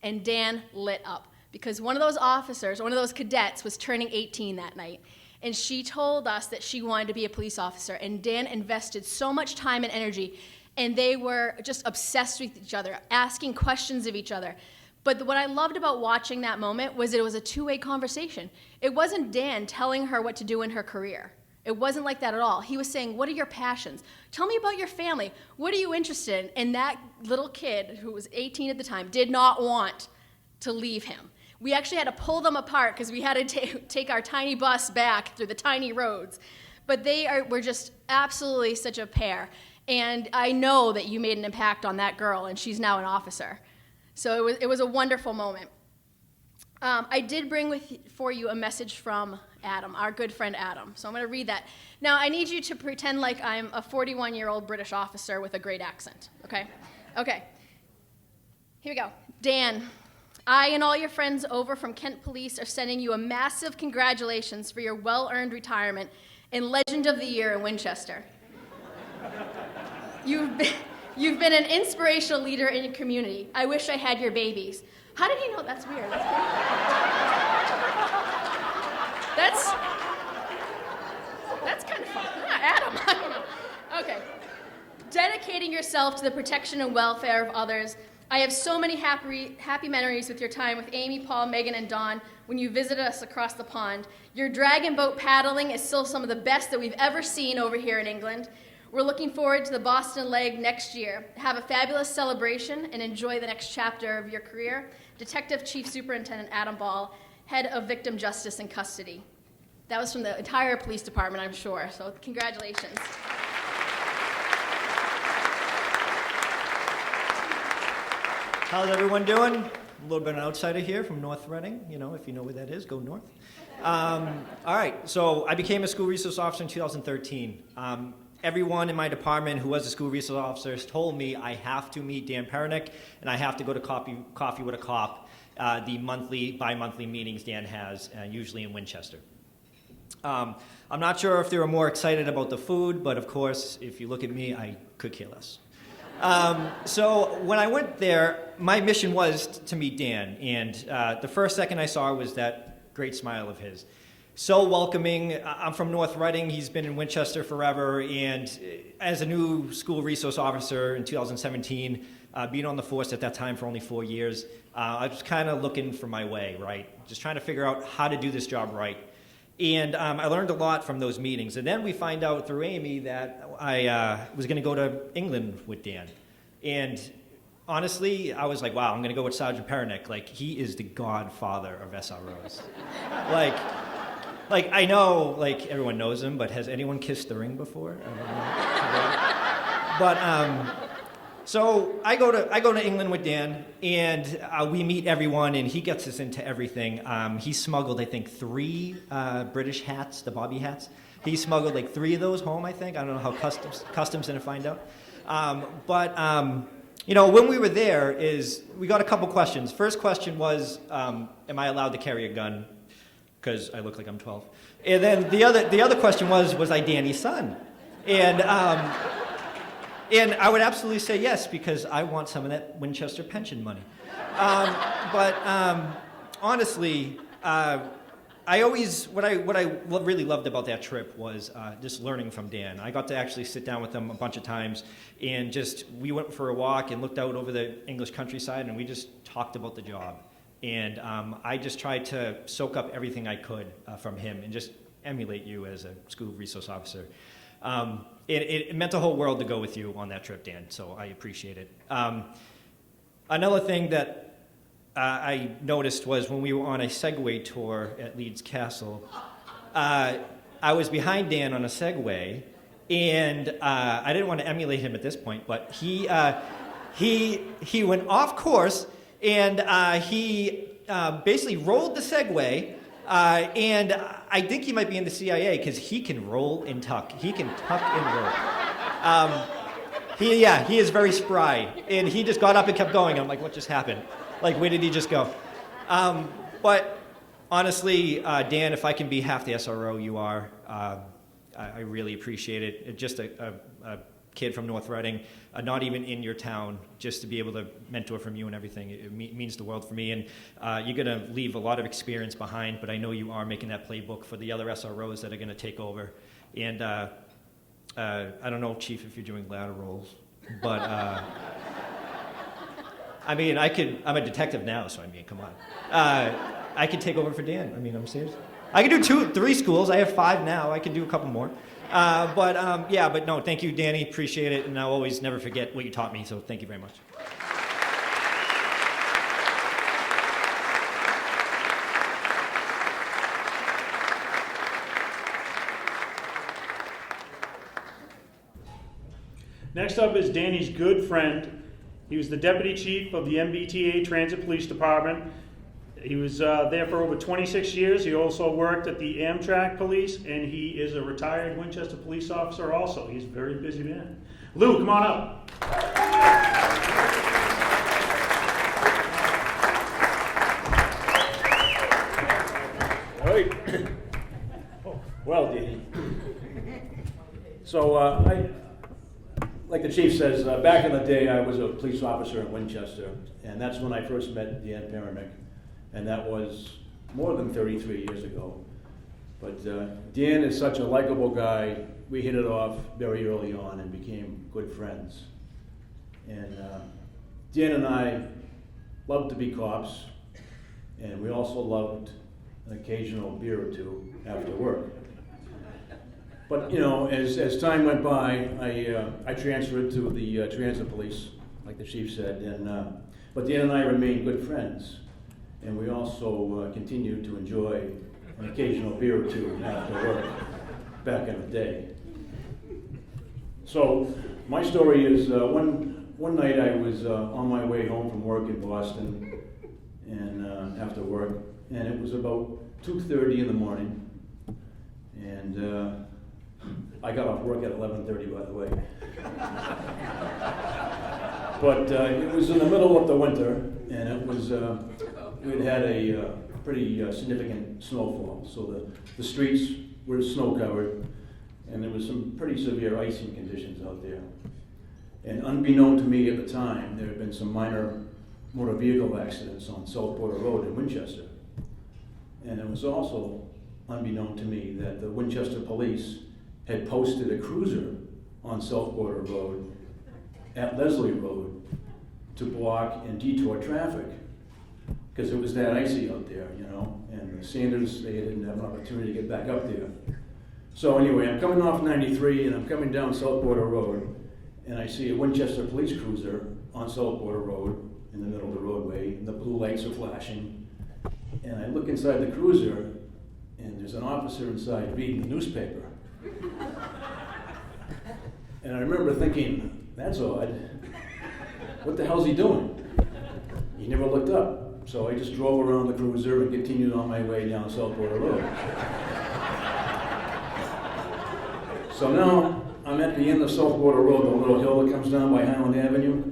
and Dan lit up because one of those officers, one of those cadets, was turning 18 that night, and she told us that she wanted to be a police officer, and Dan invested so much time and energy, and they were just obsessed with each other, asking questions of each other. But what I loved about watching that moment was it was a two-way conversation. It wasn't Dan telling her what to do in her career. It wasn't like that at all. He was saying, what are your passions? Tell me about your family. What are you interested in? And that little kid, who was 18 at the time, did not want to leave him. We actually had to pull them apart because we had to take our tiny bus back through the tiny roads. But were just absolutely such a pair. And I know that you made an impact on that girl, and she's now an officer. So it was a wonderful moment. I did bring for you a message from Adam, our good friend Adam. So I'm going to read that. Now, I need you to pretend like I'm a 41-year-old British officer with a great accent, okay? Okay. Here we go. Dan, I and all your friends over from Kent Police are sending you a massive congratulations for your well-earned retirement and Legend of the Year in Winchester. You've been an inspirational leader in your community. I wish I had your babies. How did he know? That's weird. That's kind of fun. Yeah, Adam, I don't know. Okay. Dedicating yourself to the protection and welfare of others. I have so many happy memories with your time with Amy, Paul, Megan, and Dawn when you visited us across the pond. Your dragon boat paddling is still some of the best that we've ever seen over here in England. We're looking forward to the Boston leg next year. Have a fabulous celebration and enjoy the next chapter of your career. Detective Chief Superintendent Adam Ball, Head of Victim Justice and Custody. That was from the entire police department, I'm sure, so congratulations. How's everyone doing? little bit of an outsider here from North Reading. You know, if you know where that is, go north. All right, so I became a school resource officer in 2013. Everyone in my department who was a school resource officer told me I have to meet Dan Perenick and I have to go to Coffee with a Cop, the bi-monthly meetings Dan has, usually in Winchester. I'm not sure if they were more excited about the food, but of course, if you look at me, I could care less. So when I went there, my mission was to meet Dan, and the first second I saw was that great smile of his. So welcoming. I'm from North Reading. He's been in Winchester forever, and as a new school resource officer in 2017, being on the force at that time for only 4 years, I was kind of looking for my way, right? Just trying to figure out how to do this job right. And I learned a lot from those meetings. And then we find out through Amy that I was going to go to England with Dan. And honestly, I was like, wow, I'm going to go with Sergeant Perenick. Like, he is the godfather of SROs. Like I know, like, everyone knows him, but has anyone kissed the ring before? So I go to England with Dan, and we meet everyone, and he gets us into everything. He smuggled, I think, 3 British hats, the bobby hats. He smuggled like 3 of those home, I think. I don't know how customs didn't find out. You know, when we were there, we got a couple questions. First question was, am I allowed to carry a gun? Because I look like I'm 12. And then the other question was I Danny's son? And I would absolutely say yes, because I want some of that Winchester pension money. Honestly, what I really loved about that trip was just learning from Dan. I got to actually sit down with him a bunch of times, and we went for a walk and looked out over the English countryside, and we just talked about the job. And I just tried to soak up everything I could from him and just emulate you as a school resource officer. It meant a whole world to go with you on that trip, Dan, so I appreciate it. Another thing that I noticed was when we were on a Segway tour at Leeds Castle, I was behind Dan on a Segway, and I didn't want to emulate him at this point, but he went off course, and he basically rolled the Segway, and I think he might be in the CIA because he can roll and tuck. He can tuck and roll. He is very spry, and he just got up and kept going. I'm like, what just happened? Like, where did he just go? But honestly, Dan, if I can be half the SRO you are, I really appreciate it. Just a kid from North Reading, not even in your town, just to be able to mentor from you and everything, it means the world for me. And you're going to leave a lot of experience behind, but I know you are making that playbook for the other SROs that are going to take over. And I don't know, Chief, if you're doing ladder rolls, but I mean, I'm a detective now, so I mean, come on. I could take over for Dan. I mean, I'm serious. I can do 3 schools. I have 5 now. I can do a couple more. But no, thank you, Danny. Appreciate it, and I'll always never forget what you taught me, so thank you very much. Next up is Danny's good friend. He was the deputy chief of the MBTA Transit Police Department. He was there for over 26 years. He also worked at the Amtrak Police, and he is a retired Winchester police officer also. He's a very busy man. Lou, come on up. All right. Well, Danny. So, like the chief says, back in the day, I was a police officer in Winchester, and that's when I first met Dan Perenick. And that was more than 33 years ago. But Dan is such a likable guy. We hit it off very early on and became good friends. And Dan and I loved to be cops, and we also loved an occasional beer or 2 after work. But you know, as time went by, I transferred to the transit police, like the chief said, and but Dan and I remained good friends. And we also continued to enjoy an occasional beer or 2 after work back in the day. So my story is one night I was on my way home from work in Boston, and after work, and it was about 2:30 in the morning, and I got off work at 11:30, by the way. But it was in the middle of the winter, and it was we'd had a pretty significant snowfall, so the streets were snow covered, and there was some pretty severe icing conditions out there. And unbeknown to me at the time, there had been some minor motor vehicle accidents on South Border Road in Winchester. And it was also unbeknown to me that the Winchester police had posted a cruiser on South Border Road at Leslie Road to block and detour traffic, because it was that icy out there, you know, and the Sanders, they didn't have an opportunity to get back up there. So anyway, I'm coming off 93 and I'm coming down South Border Road, and I see a Winchester police cruiser on South Border Road in the middle of the roadway, and the blue lights are flashing. And I look inside the cruiser, and there's an officer inside reading the newspaper. And I remember thinking, that's odd. What the hell's he doing? He never looked up. So I just drove around the cruiser and continued on my way down South Border Road. So now I'm at the end of South Border Road, the little hill that comes down by Highland Avenue.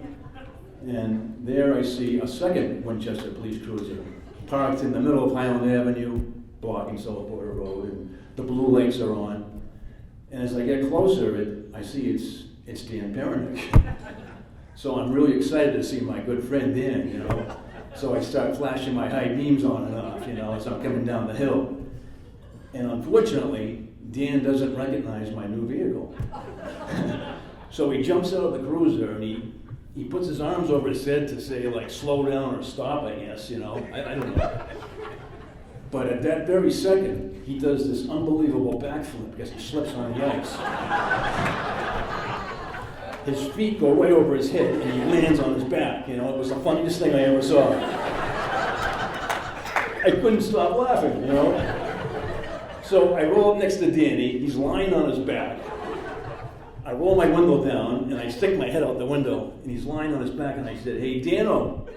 And there I see a second Winchester police cruiser parked in the middle of Highland Avenue, blocking South Border Road, and the blue lights are on. And as I get closer, I see it's Dan Perenick. So I'm really excited to see my good friend Dan, you know. So I start flashing my high beams on and off, you know, as I'm coming down the hill. And unfortunately, Dan doesn't recognize my new vehicle. So he jumps out of the cruiser and he puts his arms over his head to say, like, slow down or stop, I guess, you know. I don't know. But at that very second, he does this unbelievable backflip because he slips on the ice. His feet go right over his head and he lands on his back. You know, it was the funniest thing I ever saw. I couldn't stop laughing, you know. So I roll up next to Danny. He's lying on his back. I roll my window down and I stick my head out the window and he's lying on his back and I said, "Hey, Dano,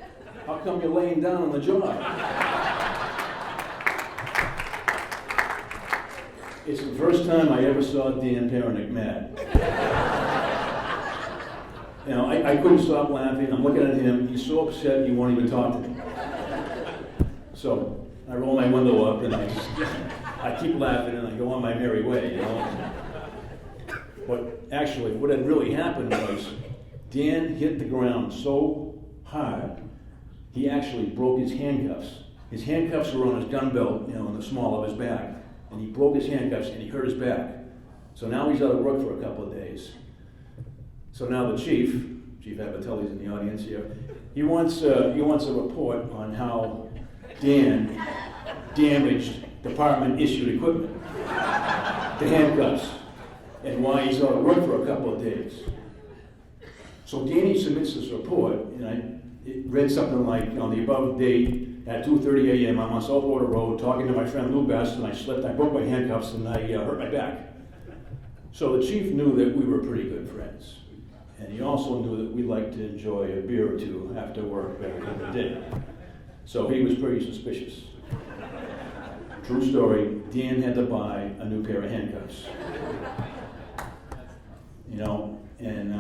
how come you're laying down on the job?" It's the first time I ever saw Dan Perenick mad. You know, I couldn't stop laughing. I'm looking at him. He's so upset he won't even talk to me. So I roll my window up and I keep laughing and I go on my merry way, you know. But actually, what had really happened was Dan hit the ground so hard, he actually broke his handcuffs. His handcuffs were on his gun belt, you know, in the small of his back. And he broke his handcuffs and he hurt his back. So now he's out of work for a couple of days. So now the Chief Abatelli's in the audience here, he wants a report on how Dan damaged department-issued equipment, the handcuffs, and why he's out of work for a couple of days. So Danny submits this report, and it read something like, on the above date, at 2:30 a.m., I'm on South Border Road talking to my friend Lou Best, and I broke my handcuffs and I hurt my back. So the Chief knew that we were pretty good friends. And he also knew that we liked to enjoy a beer or two after work back in the day. So he was pretty suspicious. True story, Dan had to buy a new pair of handcuffs. You know, and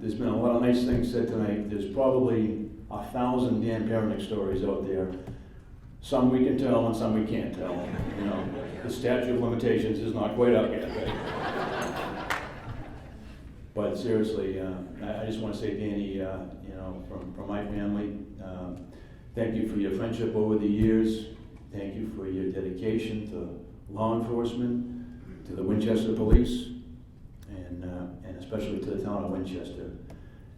there's been a lot of nice things said tonight. There's probably 1,000 Dan Perenick stories out there. Some we can tell and some we can't tell. You know, the statute of limitations is not quite up yet. Right? But seriously, I just want to say, Danny, you know, from my family, thank you for your friendship over the years. Thank you for your dedication to law enforcement, to the Winchester Police, and especially to the town of Winchester.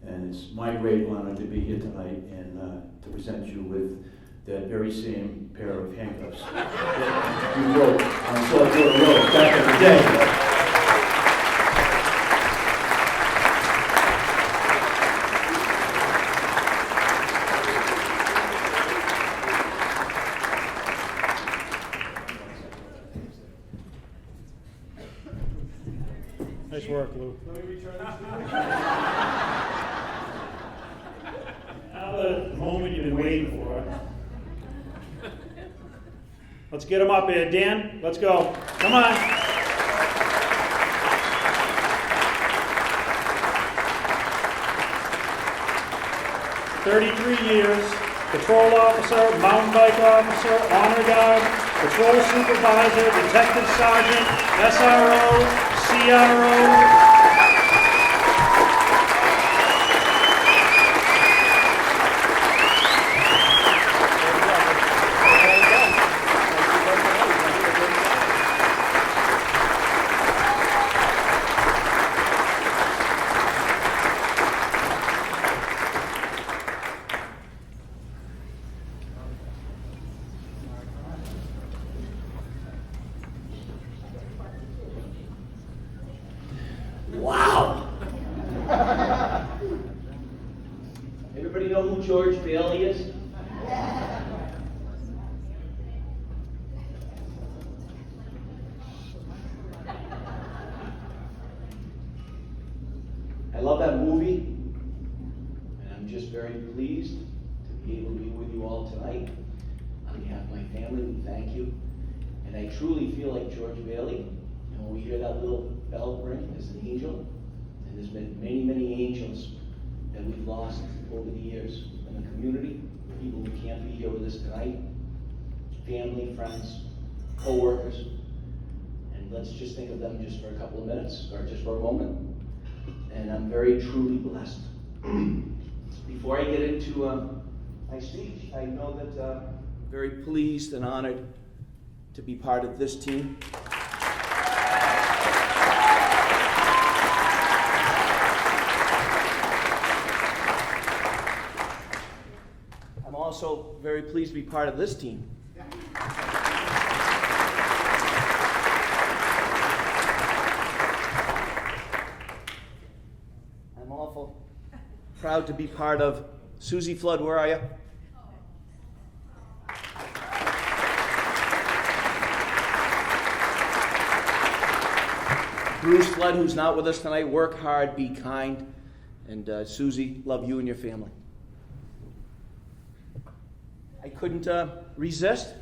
And it's my great honor to be here tonight and to present you with that very same pair of handcuffs that you wrote on South Border Road back in the day. Nice work, Lou. Now the moment you've been waiting for. Let's get him up here. Dan, let's go. Come on. 33 years, patrol officer, mountain bike officer, honor guard, patrol supervisor, detective sergeant, SRO, CRO. Wow! Everybody know who George Bailey is? I love that movie, and I'm just very pleased to be able to be with you all tonight. On behalf of my family, we thank you. And I truly feel like George Bailey. And when we hear that little bell ring, as an angel, and there's been many, many angels that we've lost over the years in the community, people who can't be here with us tonight, family, friends, co-workers, and let's just think of them just for a couple of minutes, or just for a moment. And I'm very truly blessed. Before I get into my speech, I know that I'm very pleased and honored to be part of this team. I'm also very pleased to be part of this team. I'm awful proud to be part of Susie Flood. Where are you? Bruce Flood, who's not with us tonight. Work hard, be kind, and Susie, love you and your family. I couldn't resist.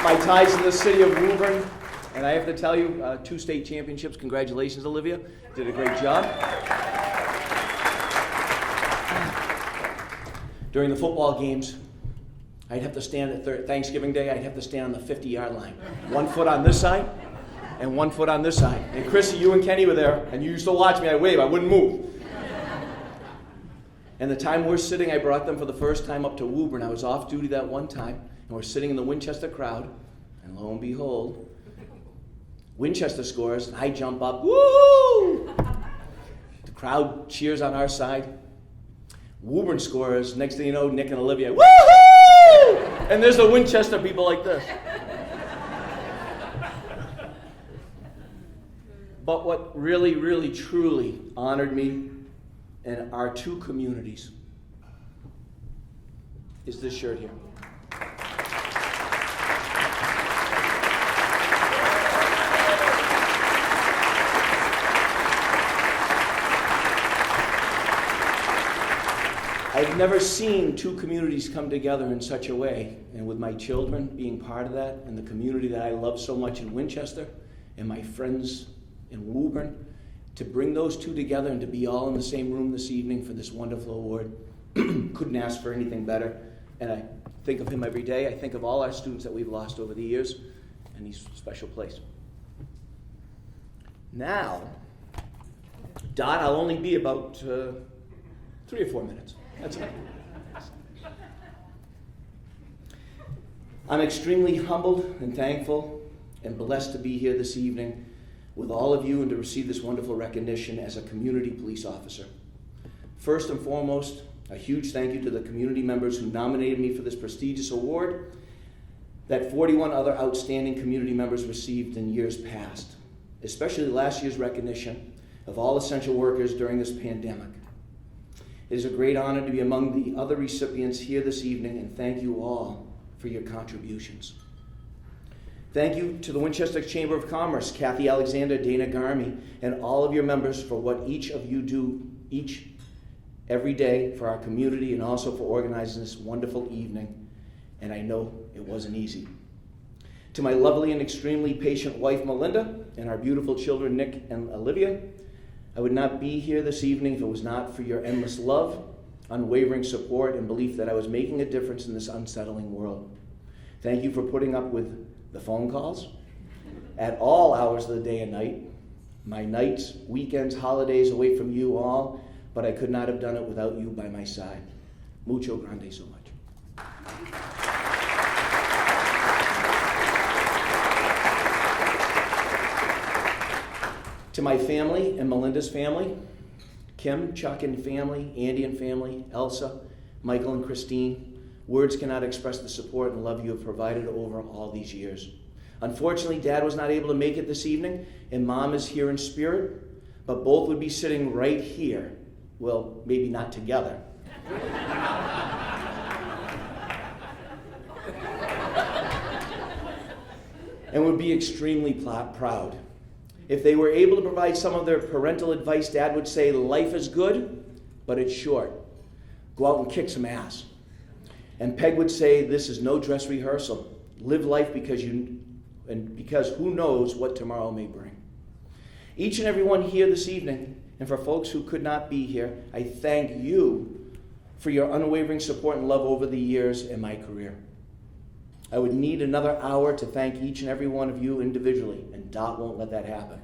My ties to the city of Woburn, and I have to tell you, 2 state championships. Congratulations, Olivia. Did a great job. During the football games, I'd have to stand at Thanksgiving Day, I'd have to stand on the 50-yard line. 1 foot on this side and 1 foot on this side. And Chrissy, you and Kenny were there, and you used to watch me. I'd wave, I wouldn't move. And the time we're sitting, I brought them for the first time up to Woburn. I was off duty that one time, and we're sitting in the Winchester crowd, and lo and behold, Winchester scores, and I jump up, woo! The crowd cheers on our side. Woburn scores, next thing you know, Nick and Olivia, woo-hoo! And there's the Winchester people like this. But what really, really, truly honored me in our 2 communities is this shirt here. I've never seen 2 communities come together in such a way, and with my children being part of that, and the community that I love so much in Winchester, and my friends in Woburn, to bring those 2 together and to be all in the same room this evening for this wonderful award. Couldn't ask for anything better. And I think of him every day. I think of all our students that we've lost over the years, and he's a special place. Now, Dot, I'll only be about 3 or 4 minutes. That's it. I'm extremely humbled and thankful and blessed to be here this evening with all of you and to receive this wonderful recognition as a community police officer. First and foremost, a huge thank you to the community members who nominated me for this prestigious award that 41 other outstanding community members received in years past, especially last year's recognition of all essential workers during this pandemic. It is a great honor to be among the other recipients here this evening, and thank you all for your contributions. Thank you to the Winchester Chamber of Commerce, Kathy Alexander, Dana Garmy, and all of your members for what each of you do each every day for our community and also for organizing this wonderful evening, and I know it wasn't easy. To my lovely and extremely patient wife, Melinda, and our beautiful children, Nick and Olivia, I would not be here this evening if it was not for your endless love, unwavering support, and belief that I was making a difference in this unsettling world. Thank you for putting up with the phone calls at all hours of the day and night, my nights, weekends, holidays away from you all, but I could not have done it without you by my side. Mucho grande so much. To my family and Melinda's family, Kim, Chuck and family, Andy and family, Elsa, Michael and Christine, words cannot express the support and love you have provided over all these years. Unfortunately, Dad was not able to make it this evening, and Mom is here in spirit, but both would be sitting right here. Well, maybe not together. And would be extremely proud. If they were able to provide some of their parental advice, Dad would say, life is good, but it's short. Go out and kick some ass. And Peg would say, this is no dress rehearsal. Live life because who knows what tomorrow may bring. Each and every one here this evening, and for folks who could not be here, I thank you for your unwavering support and love over the years in my career. I would need another hour to thank each and every one of you individually, and Dot won't let that happen.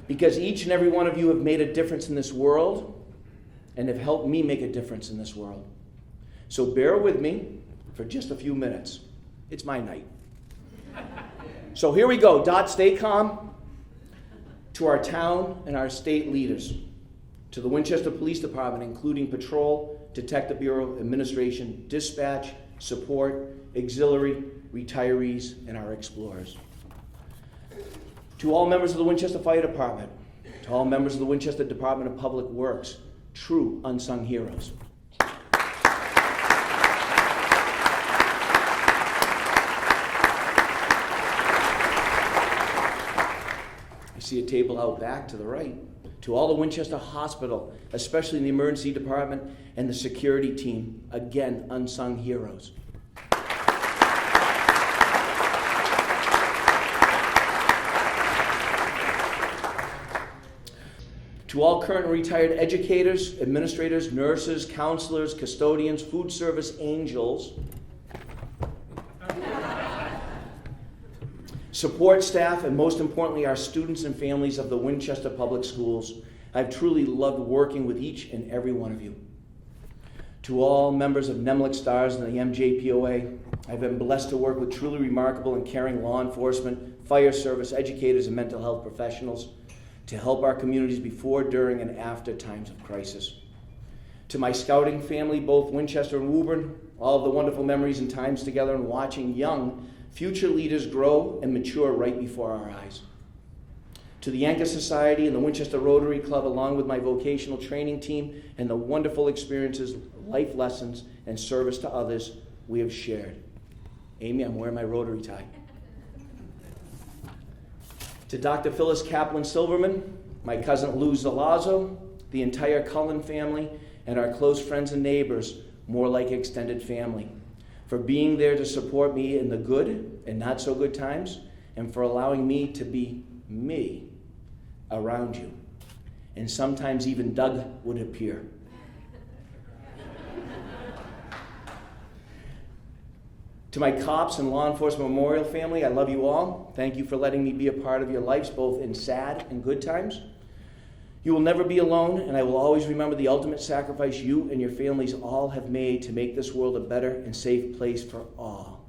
Because each and every one of you have made a difference in this world and have helped me make a difference in this world. So bear with me for just a few minutes. It's my night. So here we go. Dot, stay calm. To our town and our state leaders, to the Winchester Police Department, including Patrol, Detective Bureau, Administration, Dispatch, Support, Auxiliary, Retirees, and our Explorers. To all members of the Winchester Fire Department, to all members of the Winchester Department of Public Works, true unsung heroes. See a table out back to the right. To all the Winchester Hospital, especially in the emergency department and the security team, again, unsung heroes. To all current and retired educators, administrators, nurses, counselors, custodians, food service angels, support staff, and most importantly, our students and families of the Winchester Public Schools, I've truly loved working with each and every one of you. To all members of Nemlik Stars and the MJPOA, I've been blessed to work with truly remarkable and caring law enforcement, fire service, educators, and mental health professionals to help our communities before, during, and after times of crisis. To my scouting family, both Winchester and Woburn, all of the wonderful memories and times together and watching young future leaders grow and mature right before our eyes. To the Anchor Society and the Winchester Rotary Club, along with my vocational training team and the wonderful experiences, life lessons, and service to others we have shared. Amy, I'm wearing my Rotary tie. To Dr. Phyllis Kaplan Silverman, my cousin Lou Zalazzo, the entire Cullen family, and our close friends and neighbors, more like extended family, for being there to support me in the good and not so good times, and for allowing me to be me around you. And sometimes even Doug would appear. To my cops and law enforcement memorial family, I love you all. Thank you for letting me be a part of your lives, both in sad and good times. You will never be alone, and I will always remember the ultimate sacrifice you and your families all have made to make this world a better and safe place for all.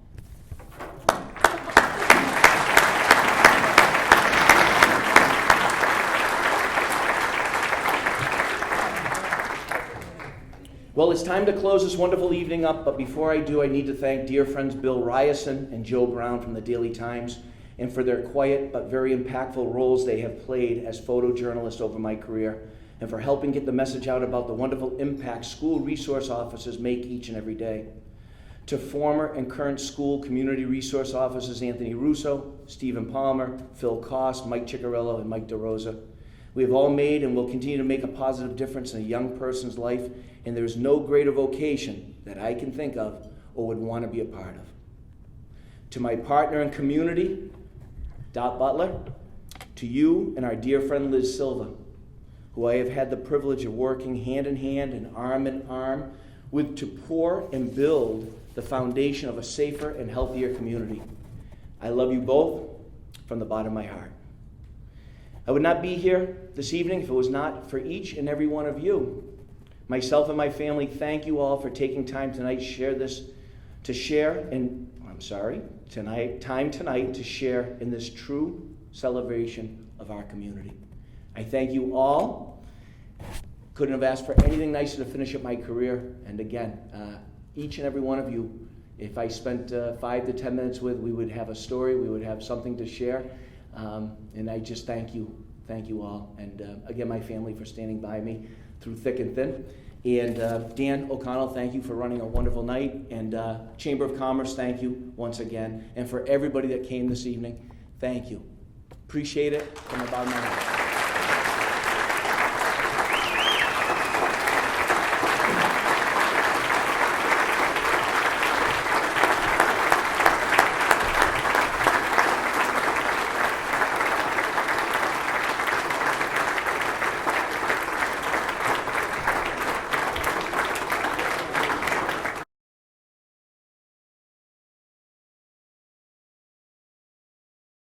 Well, it's time to close this wonderful evening up, but before I do, I need to thank dear friends Bill Ryerson and Joe Brown from the Daily Times, and for their quiet but very impactful roles they have played as photojournalists over my career, and for helping get the message out about the wonderful impact school resource officers make each and every day. To former and current school community resource officers Anthony Russo, Stephen Palmer, Phil Koss, Mike Ciccarello, and Mike DeRosa. We have all made and will continue to make a positive difference in a young person's life, and there is no greater vocation that I can think of or would want to be a part of. To my partner in community, Dot Butler, to you and our dear friend Liz Silva, who I have had the privilege of working hand in hand and arm with to pour and build the foundation of a safer and healthier community. I love you both from the bottom of my heart. I would not be here this evening if it was not for each and every one of you. Myself and my family thank you all for taking time tonight to share in this true celebration of our community. I thank you all. Couldn't have asked for anything nicer to finish up my career. And again, each and every one of you, if I spent 5 to 10 minutes with, we would have a story, we would have something to share. And I just thank you all. And again, my family for standing by me through thick and thin. And Dan O'Connell, thank you for running a wonderful night. And Chamber of Commerce, thank you once again. And for everybody that came this evening, thank you. Appreciate it from the bottom of my heart.